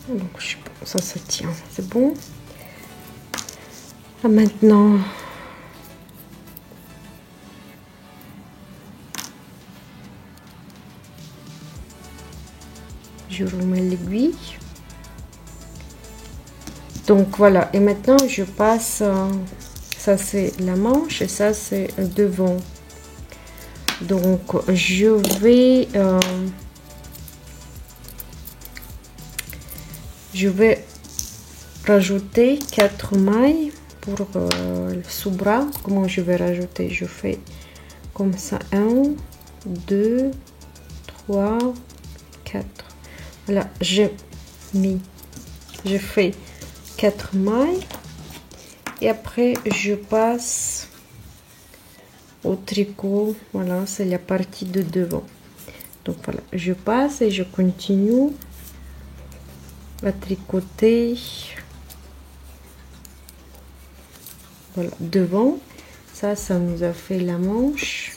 Donc ça se tient, c'est bon. Ah, maintenant je remets l'aiguille. Donc voilà, et maintenant je passe, ça c'est la manche et ça c'est devant. Donc je vais rajouter 4 mailles pour le sous-bras. Comment je vais rajouter? Je fais comme ça, 1 2 3 4. Voilà, j'ai fait 4 mailles et après je passe au tricot. Voilà, c'est la partie de devant. Donc voilà, je passe et je continue à tricoter. Voilà, devant. Ça nous a fait la manche.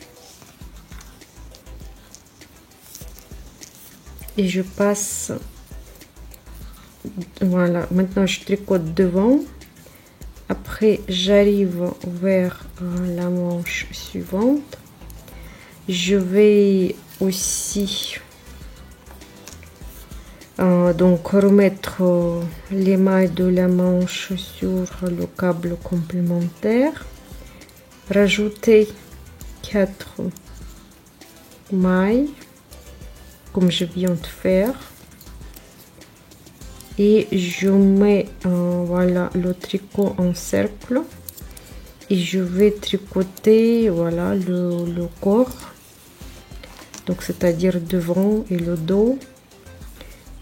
Et je passe. Voilà, maintenant je tricote devant. Après, j'arrive vers la manche suivante. Je vais aussi donc remettre les mailles de la manche sur le câble complémentaire. Rajouter 4 mailles comme je viens de faire. Et je mets voilà le tricot en cercle et je vais tricoter voilà le corps, donc c'est-à-dire devant et le dos,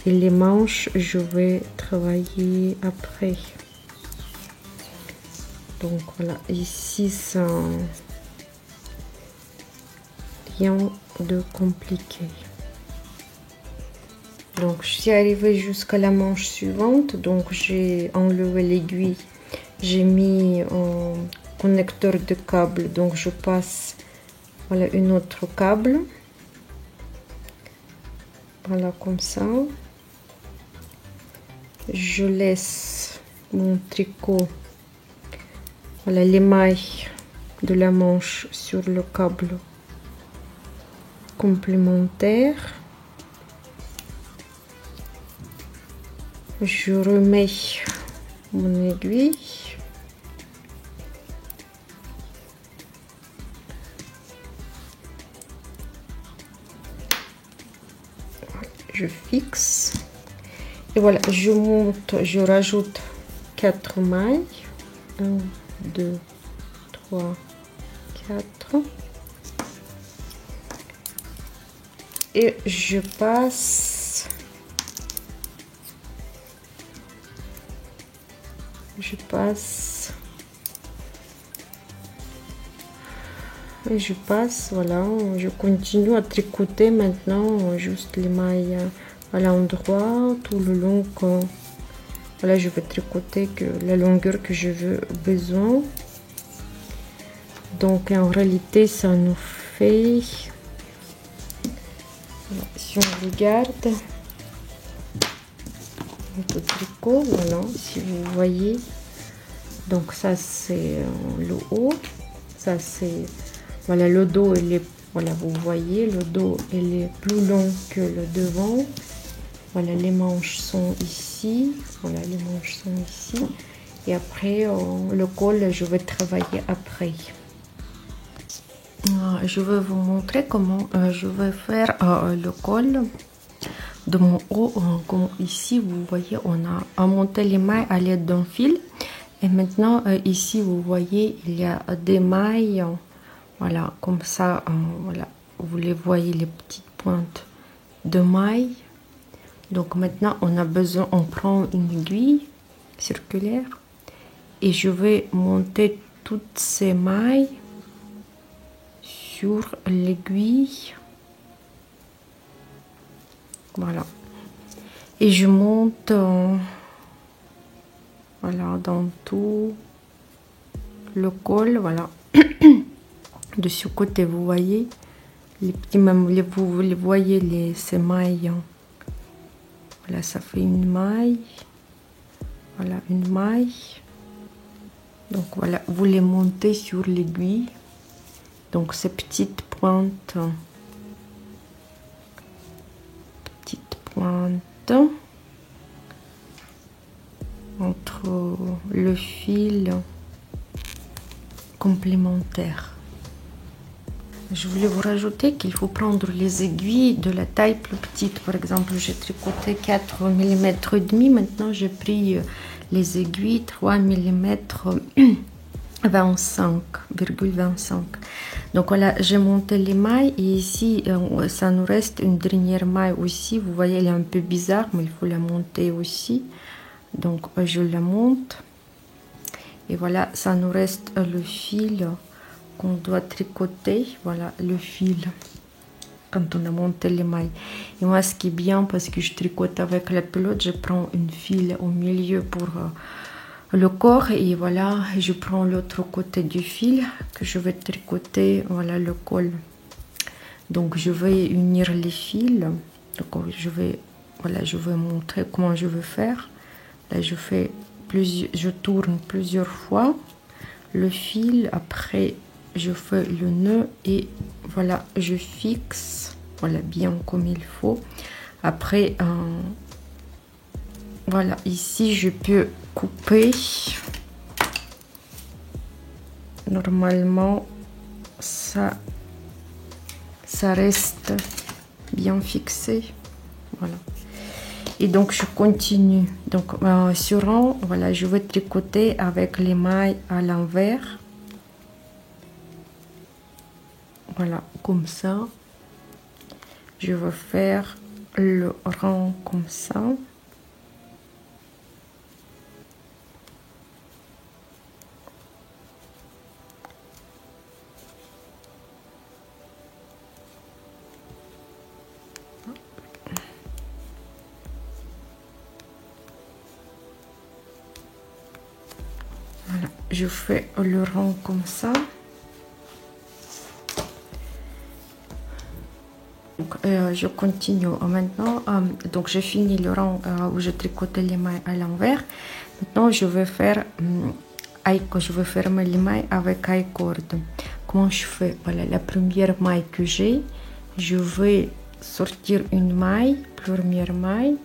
et les manches je vais travailler après. Donc voilà, ici ça rien de compliqué. Donc je suis arrivée jusqu'à la manche suivante, donc j'ai enlevé l'aiguille, j'ai mis un connecteur de câble, donc je passe voilà une autre câble, voilà comme ça. Je laisse mon tricot, voilà les mailles de la manche sur le câble complémentaire. Je remets mon aiguille. je fixe. Et voilà, je monte, je rajoute 4 mailles. 1, 2, 3, 4. Et je passe. Et je passe, voilà, je continue à tricoter maintenant juste les mailles à l'endroit, tout le long. Voilà, je vais tricoter que la longueur que je veux besoin. Donc en réalité, ça nous fait, voilà, si on regarde notre tricot, voilà, si vous voyez, donc ça c'est le haut, ça c'est, voilà, le dos, il est, voilà, vous voyez, le dos il est plus long que le devant. Voilà, les manches sont ici, voilà, les manches sont ici, et après le col je vais travailler après. Je vais vous montrer comment je vais faire le col de mon haut. Comme ici vous voyez, on a monté les mailles à l'aide d'un fil, et maintenant ici vous voyez, il y a des mailles, voilà, comme ça, voilà, vous les voyez, les petites pointes de mailles. Donc maintenant on a besoin, on prend une aiguille circulaire et je vais monter toutes ces mailles sur l'aiguille, voilà, et je monte voilà, dans tout le col, voilà. De ce côté vous voyez les petits, même vous les voyez, ces mailles, voilà, ça fait une maille, voilà, une maille. Donc voilà, vous les montez sur l'aiguille, donc ces petites pointes entre le fil complémentaire. Je voulais vous rajouter qu'il faut prendre les aiguilles de la taille plus petite. Par exemple, j'ai tricoté 4 mm et demi. Maintenant, j'ai pris les aiguilles 3 mm 25,25. Donc voilà, j'ai monté les mailles et ici, ça nous reste une dernière maille aussi. Vous voyez, elle est un peu bizarre, mais il faut la monter aussi. Donc, je la monte. Et voilà, ça nous reste le fil qu'on doit tricoter, voilà, le fil quand on a monté les mailles. Et moi, ce qui est bien, parce que je tricote avec la pelote, je prends une fil au milieu pour le corps, et voilà, je prends l'autre côté du fil que je vais tricoter, voilà, le col. Donc je vais unir les fils. Donc je vais, voilà, je vais montrer comment je veux faire. Là, je fais je tourne plusieurs fois le fil, après je fais le nœud et voilà, je fixe, voilà, bien comme il faut. Après voilà, ici je peux couper. Normalement ça reste bien fixé, voilà. Et donc je continue, donc sur un, voilà, je vais tricoter avec les mailles à l'envers, voilà, comme ça. Je vais faire le rang comme ça. Voilà, je fais le rang comme ça. Donc, je continue maintenant. Donc j'ai fini le rang où je tricotais les mailles à l'envers. Maintenant je vais faire je vais fermer les mailles avec I-cord. Comment je fais? Voilà, la première maille que j'ai, je vais sortir une maille, première maille,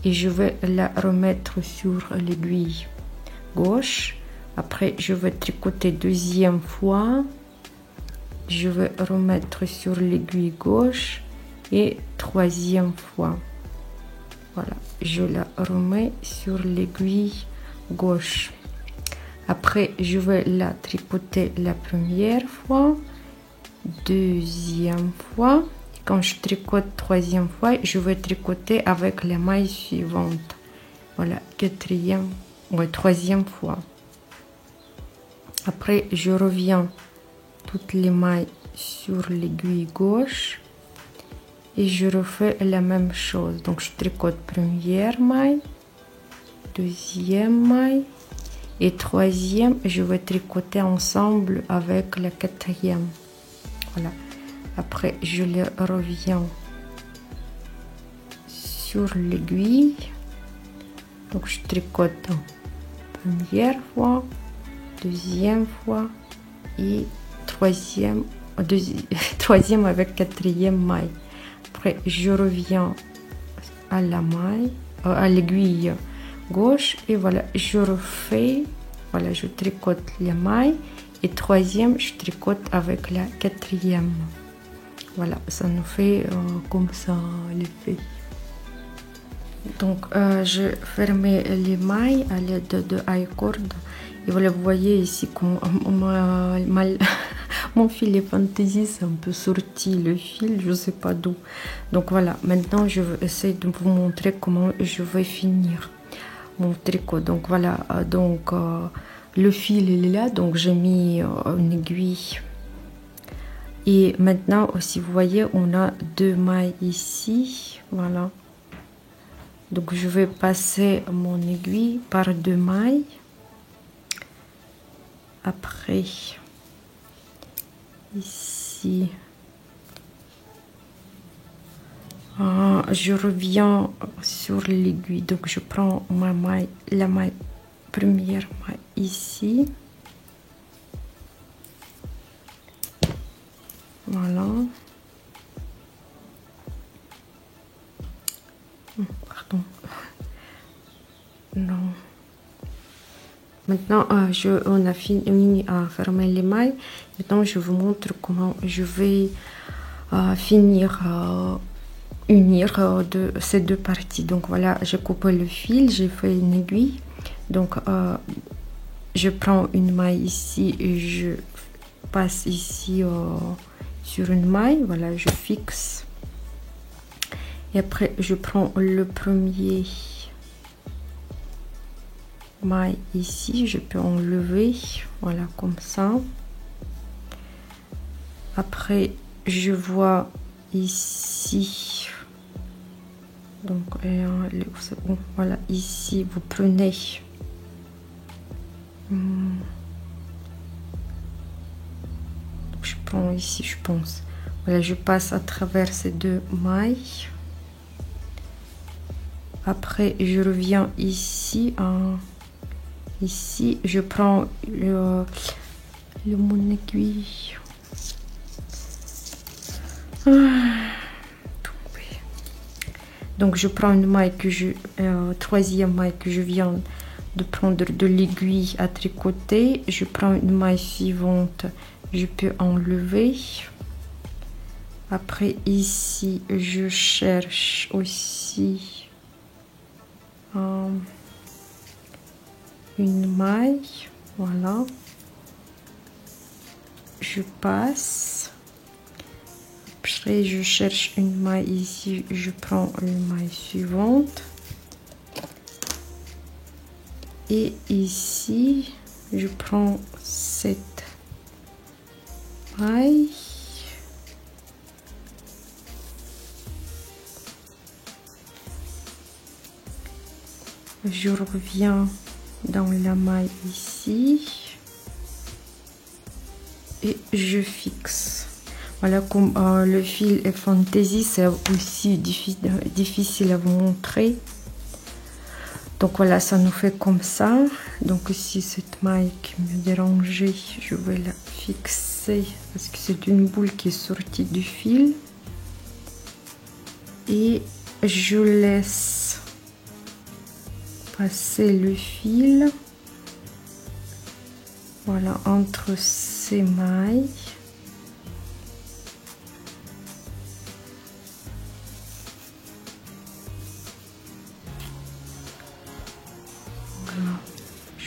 et je vais la remettre sur l'aiguille gauche. Après je vais tricoter deuxième fois, je vais remettre sur l'aiguille gauche, et troisième fois, voilà, je la remets sur l'aiguille gauche. Après, je vais la tricoter la première fois, deuxième fois. Quand je tricote troisième fois, je vais tricoter avec la maille suivante. Voilà, quatrième, ouais, troisième fois. Après, je reviens toutes les mailles sur l'aiguille gauche et je refais la même chose. Donc, je tricote première maille, deuxième maille et troisième, je vais tricoter ensemble avec la quatrième. Voilà. Après, je les reviens sur l'aiguille. Donc, je tricote première fois, deuxième fois et troisième avec quatrième maille. Après, je reviens à la maille, à l'aiguille gauche et voilà, je refais, voilà, je tricote les mailles et troisième, je tricote avec la quatrième. Voilà, ça nous fait comme ça l'effet. Donc, je fermais les mailles à l'aide de I-cord. Et voilà, vous voyez ici comment mon filet fantaisie, c'est un peu sorti le fil, je sais pas d'où. Donc voilà, maintenant je vais essayer de vous montrer comment je vais finir mon tricot. Donc voilà, donc le fil il est là, donc j'ai mis une aiguille. Et maintenant aussi, vous voyez, on a deux mailles ici, voilà. Donc je vais passer mon aiguille par deux mailles. Après, ici, je reviens sur l'aiguille. Donc je prends ma maille, la maille, première maille ici. Voilà. Pardon. Non. Maintenant, on a fini à fermer les mailles. Maintenant, je vous montre comment je vais finir unir ces deux parties. Donc voilà, j'ai coupé le fil, j'ai fait une aiguille. Donc, je prends une maille ici et je passe ici sur une maille. Voilà, je fixe. Et après, je prends le premier maille ici, je peux enlever, voilà, comme ça. Après, je vois ici, donc c'est bon, voilà, ici vous prenez je prends ici, je pense, voilà, je passe à travers ces deux mailles. Après, je reviens ici, ici, je prends mon aiguille. Donc, je prends une maille que troisième maille que je viens de prendre de l'aiguille à tricoter. Je prends une maille suivante, je peux enlever. Après, ici, je cherche aussi une maille, voilà, je passe. Après, je cherche une maille ici, je prends une maille suivante et ici je prends cette maille. Je reviens dans la maille ici et je fixe. Voilà, comme le fil est fantaisie, c'est aussi difficile à vous montrer. Donc voilà, ça nous fait comme ça. Donc ici, cette maille qui me dérangeait, je vais la fixer parce que c'est une boule qui est sortie du fil. Et je laisse passer le fil, voilà, entre ces mailles.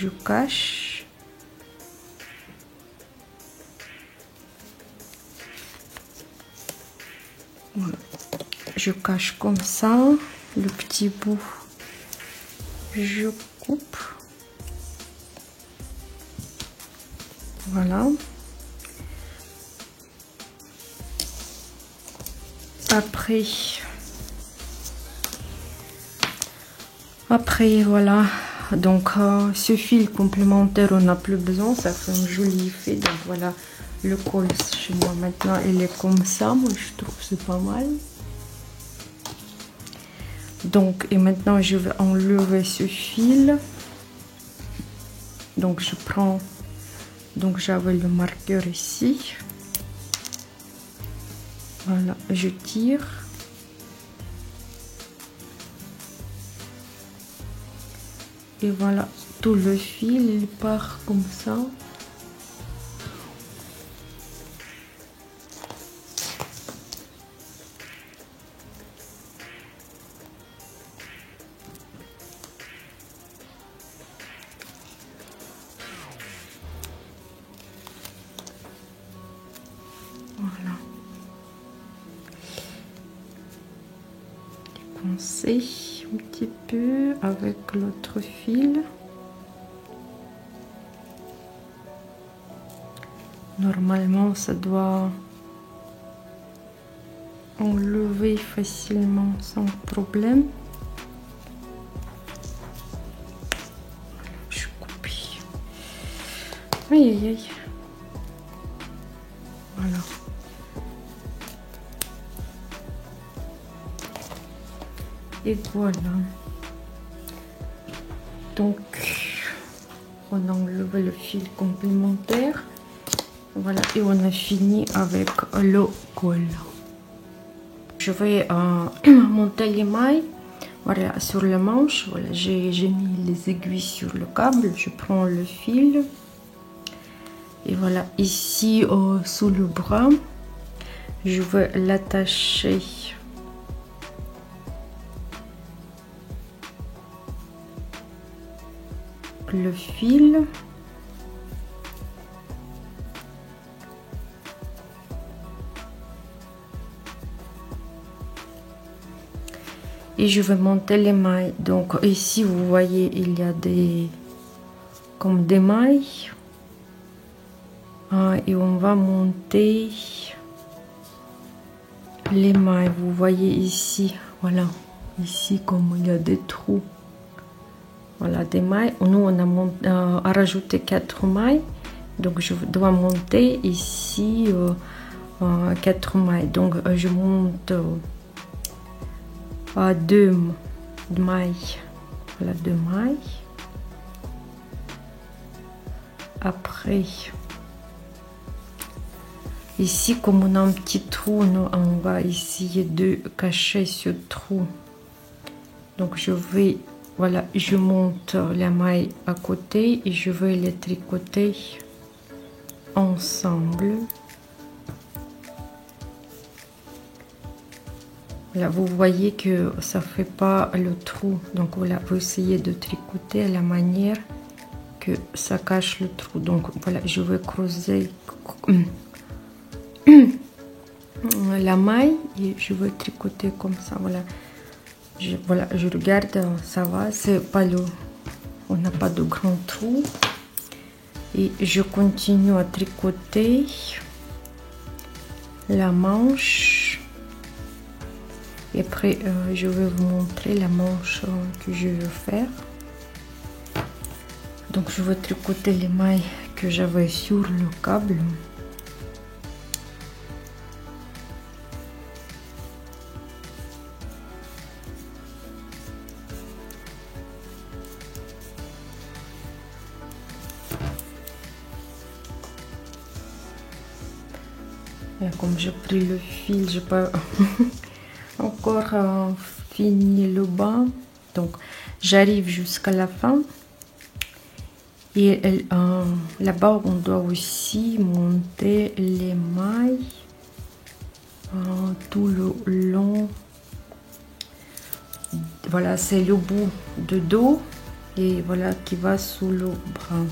je cache. Voilà. Je cache comme ça le petit bout, je coupe. Voilà. Après voilà, donc ce fil complémentaire on n'a plus besoin, ça fait un joli effet. Donc voilà, le col chez moi maintenant il est comme ça, moi je trouve que c'est pas mal. Donc et maintenant je vais enlever ce fil. Donc je prends, donc j'avais le marqueur ici, voilà, je tire. Et voilà, tout le fil il part comme ça. Voilà. Dépenser un petit peu avec l'autre fil. Normalement, ça doit enlever facilement sans problème. Je coupe. Aïe aïe aïe. Voilà. Et voilà. Donc, on a enlevé le fil complémentaire. Voilà, et on a fini avec le col. Je vais monter les mailles. Voilà, sur le manche. Voilà, j'ai mis les aiguilles sur le câble. Je prends le fil. Et voilà, ici sous le bras, je vais l'attacher. Le fil. Et je vais monter les mailles. Donc ici vous voyez il y a des comme des mailles. Et on va monter les mailles. Vous voyez ici, voilà, ici comme il y a des trous. Voilà, des mailles. Nous, on a rajouté 4 mailles. Donc, je dois monter ici 4 mailles. Donc, je monte à 2 mailles. Voilà, 2 mailles. Après, ici, comme on a un petit trou, nous, on va essayer de cacher ce trou. Donc, je vais... Voilà, je monte la maille à côté et je vais les tricoter ensemble. Là, vous voyez que ça fait pas le trou. Donc voilà, vous essayez de tricoter à la manière que ça cache le trou. Donc voilà, je vais creuser la maille et je vais tricoter comme ça. Voilà. Voilà, je regarde, ça va, c'est pas le, on n'a pas de grand trou. Et je continue à tricoter la manche. Et après, je vais vous montrer la manche que je veux faire. Donc, je vais tricoter les mailles que j'avais sur le câble. Et comme j'ai pris le fil, je n'ai pas encore fini le bas. Donc, j'arrive jusqu'à la fin. Et là-bas, on doit aussi monter les mailles tout le long. Voilà, c'est le bout de dos. et voilà qui va sous le bras.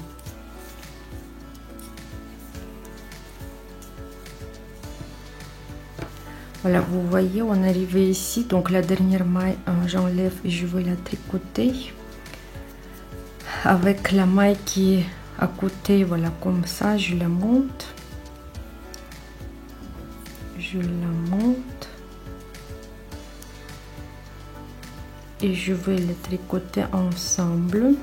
Voilà, vous voyez, on est arrivé ici, donc la dernière maille, j'enlève et je vais la tricoter avec la maille qui est à côté. Voilà, comme ça, je la monte, et je vais les tricoter ensemble.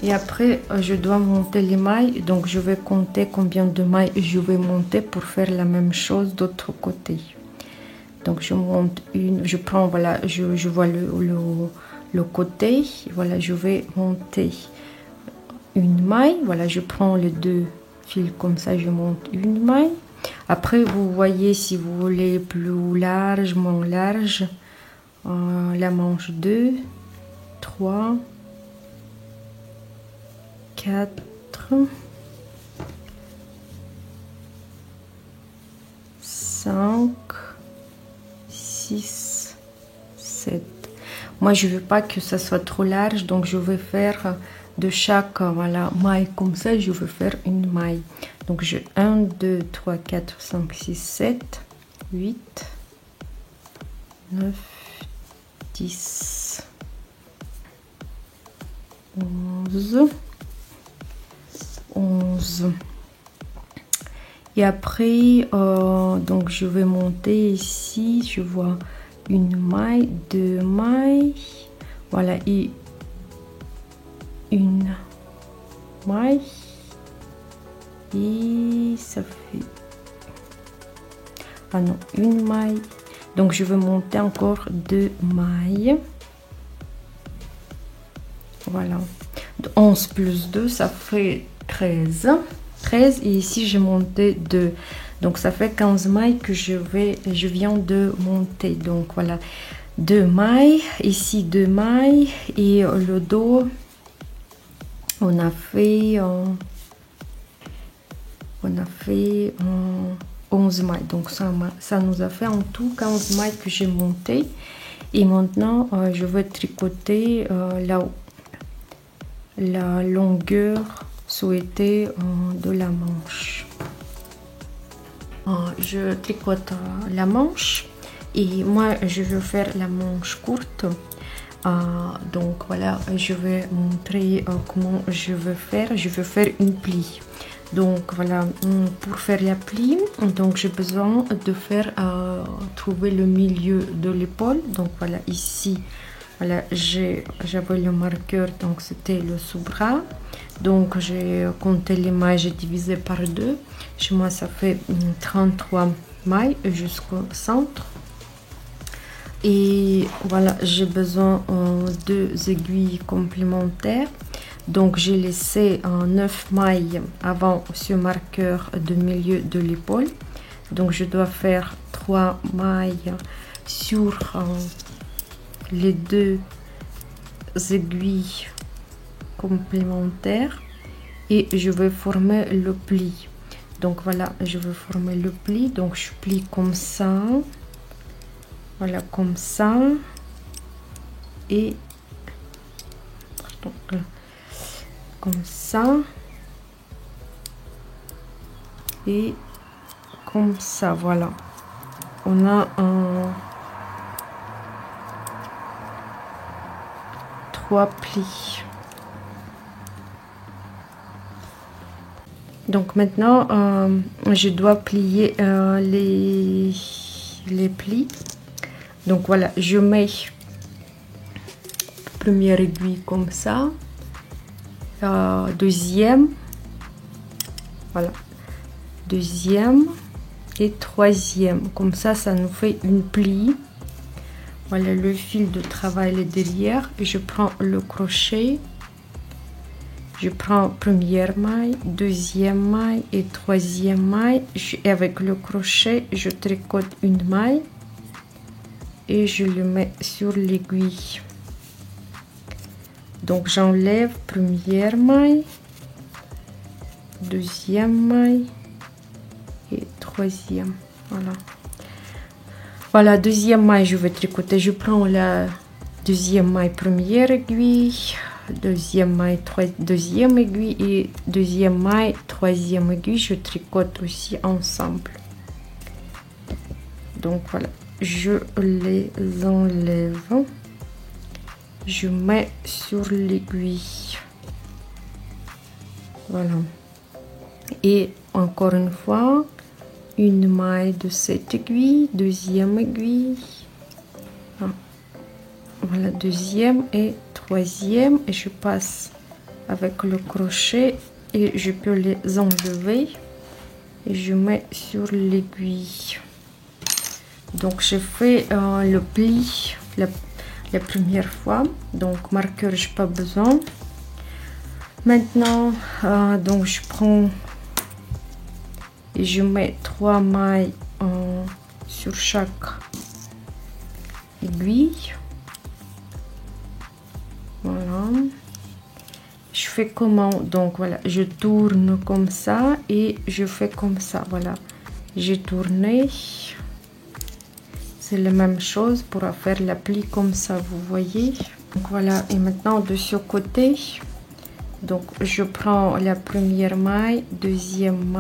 Et après, je dois monter les mailles, donc je vais compter combien de mailles je vais monter pour faire la même chose d'autre côté. Donc je monte une, je prends, voilà, je vois le côté, voilà, je vais monter une maille, voilà, je prends les deux fils comme ça, je monte une maille. Après, vous voyez, si vous voulez plus large, moins large, la manche 2, 3, 4, 5, 6, 7. Moi, je veux pas que ça soit trop large, donc je vais faire de chaque, voilà, maille comme ça, je vais faire une maille. Donc j'ai 1, 2, 3, 4, 5, 6, 7, 8, 9, 10, 11. Et après, donc je vais monter ici, je vois une maille, deux mailles, voilà, et une maille, et ça fait, ah non, une maille, donc je vais monter encore deux mailles, voilà, 11 plus 2, ça fait 13, et ici j'ai monté 2, donc ça fait 15 mailles que je viens de monter. Donc voilà, 2 mailles, ici 2 mailles, et le dos on a fait 11 mailles, donc ça nous a fait en tout 15 mailles que j'ai monté. Et maintenant je vais tricoter la longueur souhaitée de la manche. Je tricote la manche, et moi je veux faire la manche courte. Donc voilà, je vais montrer comment je veux faire. Je veux faire une plie. Donc voilà, pour faire la plie, donc j'ai besoin de faire trouver le milieu de l'épaule. Donc voilà, ici, voilà, j'avais le marqueur, donc c'était le sous-bras. Donc j'ai compté les mailles, j'ai divisé par 2. Chez moi ça fait 33 mailles jusqu'au centre. Et voilà, j'ai besoin de 2 aiguilles complémentaires. Donc j'ai laissé 9 mailles avant ce marqueur de milieu de l'épaule. Donc je dois faire 3 mailles sur les 2 aiguilles complémentaires, et je vais former le pli. Donc voilà, je vais former le pli. Donc je plie comme ça, voilà, comme ça, et comme ça, et comme ça. Voilà, on a 3 plis. Donc maintenant je dois plier les plis. Donc voilà, je mets première aiguille comme ça, deuxième, voilà, deuxième et troisième, comme ça nous fait une plie. Voilà, le fil de travail est derrière, je prends le crochet, je prends première maille, deuxième maille et troisième maille, et avec le crochet je tricote une maille et je le mets sur l'aiguille. Donc j'enlève première maille, deuxième maille et troisième. Voilà, voilà, deuxième maille, je vais tricoter. Je prends la deuxième maille première aiguille, deuxième maille deuxième aiguille et deuxième maille troisième aiguille. Je tricote aussi ensemble. Donc voilà, je les enlève, je mets sur l'aiguille. Voilà, et encore une fois une maille de cette aiguille, deuxième aiguille, voilà, deuxième et troisième, et je passe avec le crochet et je peux les enlever et je mets sur l'aiguille. Donc je fais le pli la première fois, donc marqueur j'ai pas besoin. Maintenant donc je prends et je mets 3 mailles sur chaque aiguille. Voilà, je fais comment? Donc voilà, je tourne comme ça et je fais comme ça. Voilà, j'ai tourné. C'est la même chose pour faire la pli comme ça, vous voyez. Donc voilà, et maintenant de ce côté, donc je prends la première maille, deuxième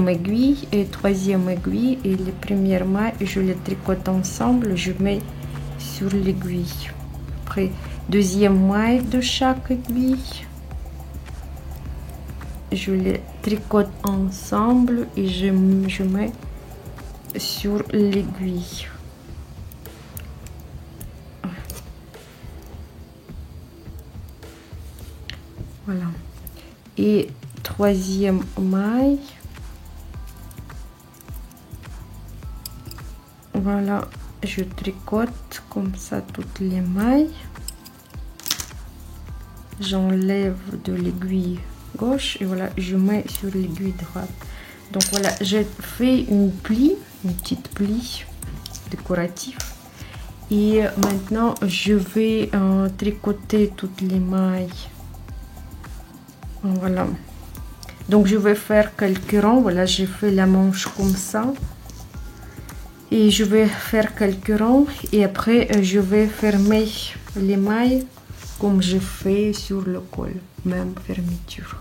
aiguille et troisième aiguille, et les premières mailles je les tricote ensemble, je mets sur l'aiguille. Après deuxième maille de chaque aiguille, je les tricote ensemble et je mets sur l'aiguille. Voilà, et troisième maille, voilà, je tricote comme ça toutes les mailles, j'enlève de l'aiguille gauche et voilà, je mets sur l'aiguille droite. Donc voilà, j'ai fait une petite pli décorative, et maintenant je vais tricoter toutes les mailles. Voilà, donc je vais faire quelques rangs. Voilà, j'ai fait la manche comme ça et je vais faire quelques rangs, et après je vais fermer les mailles comme je fais sur le col, même fermeture.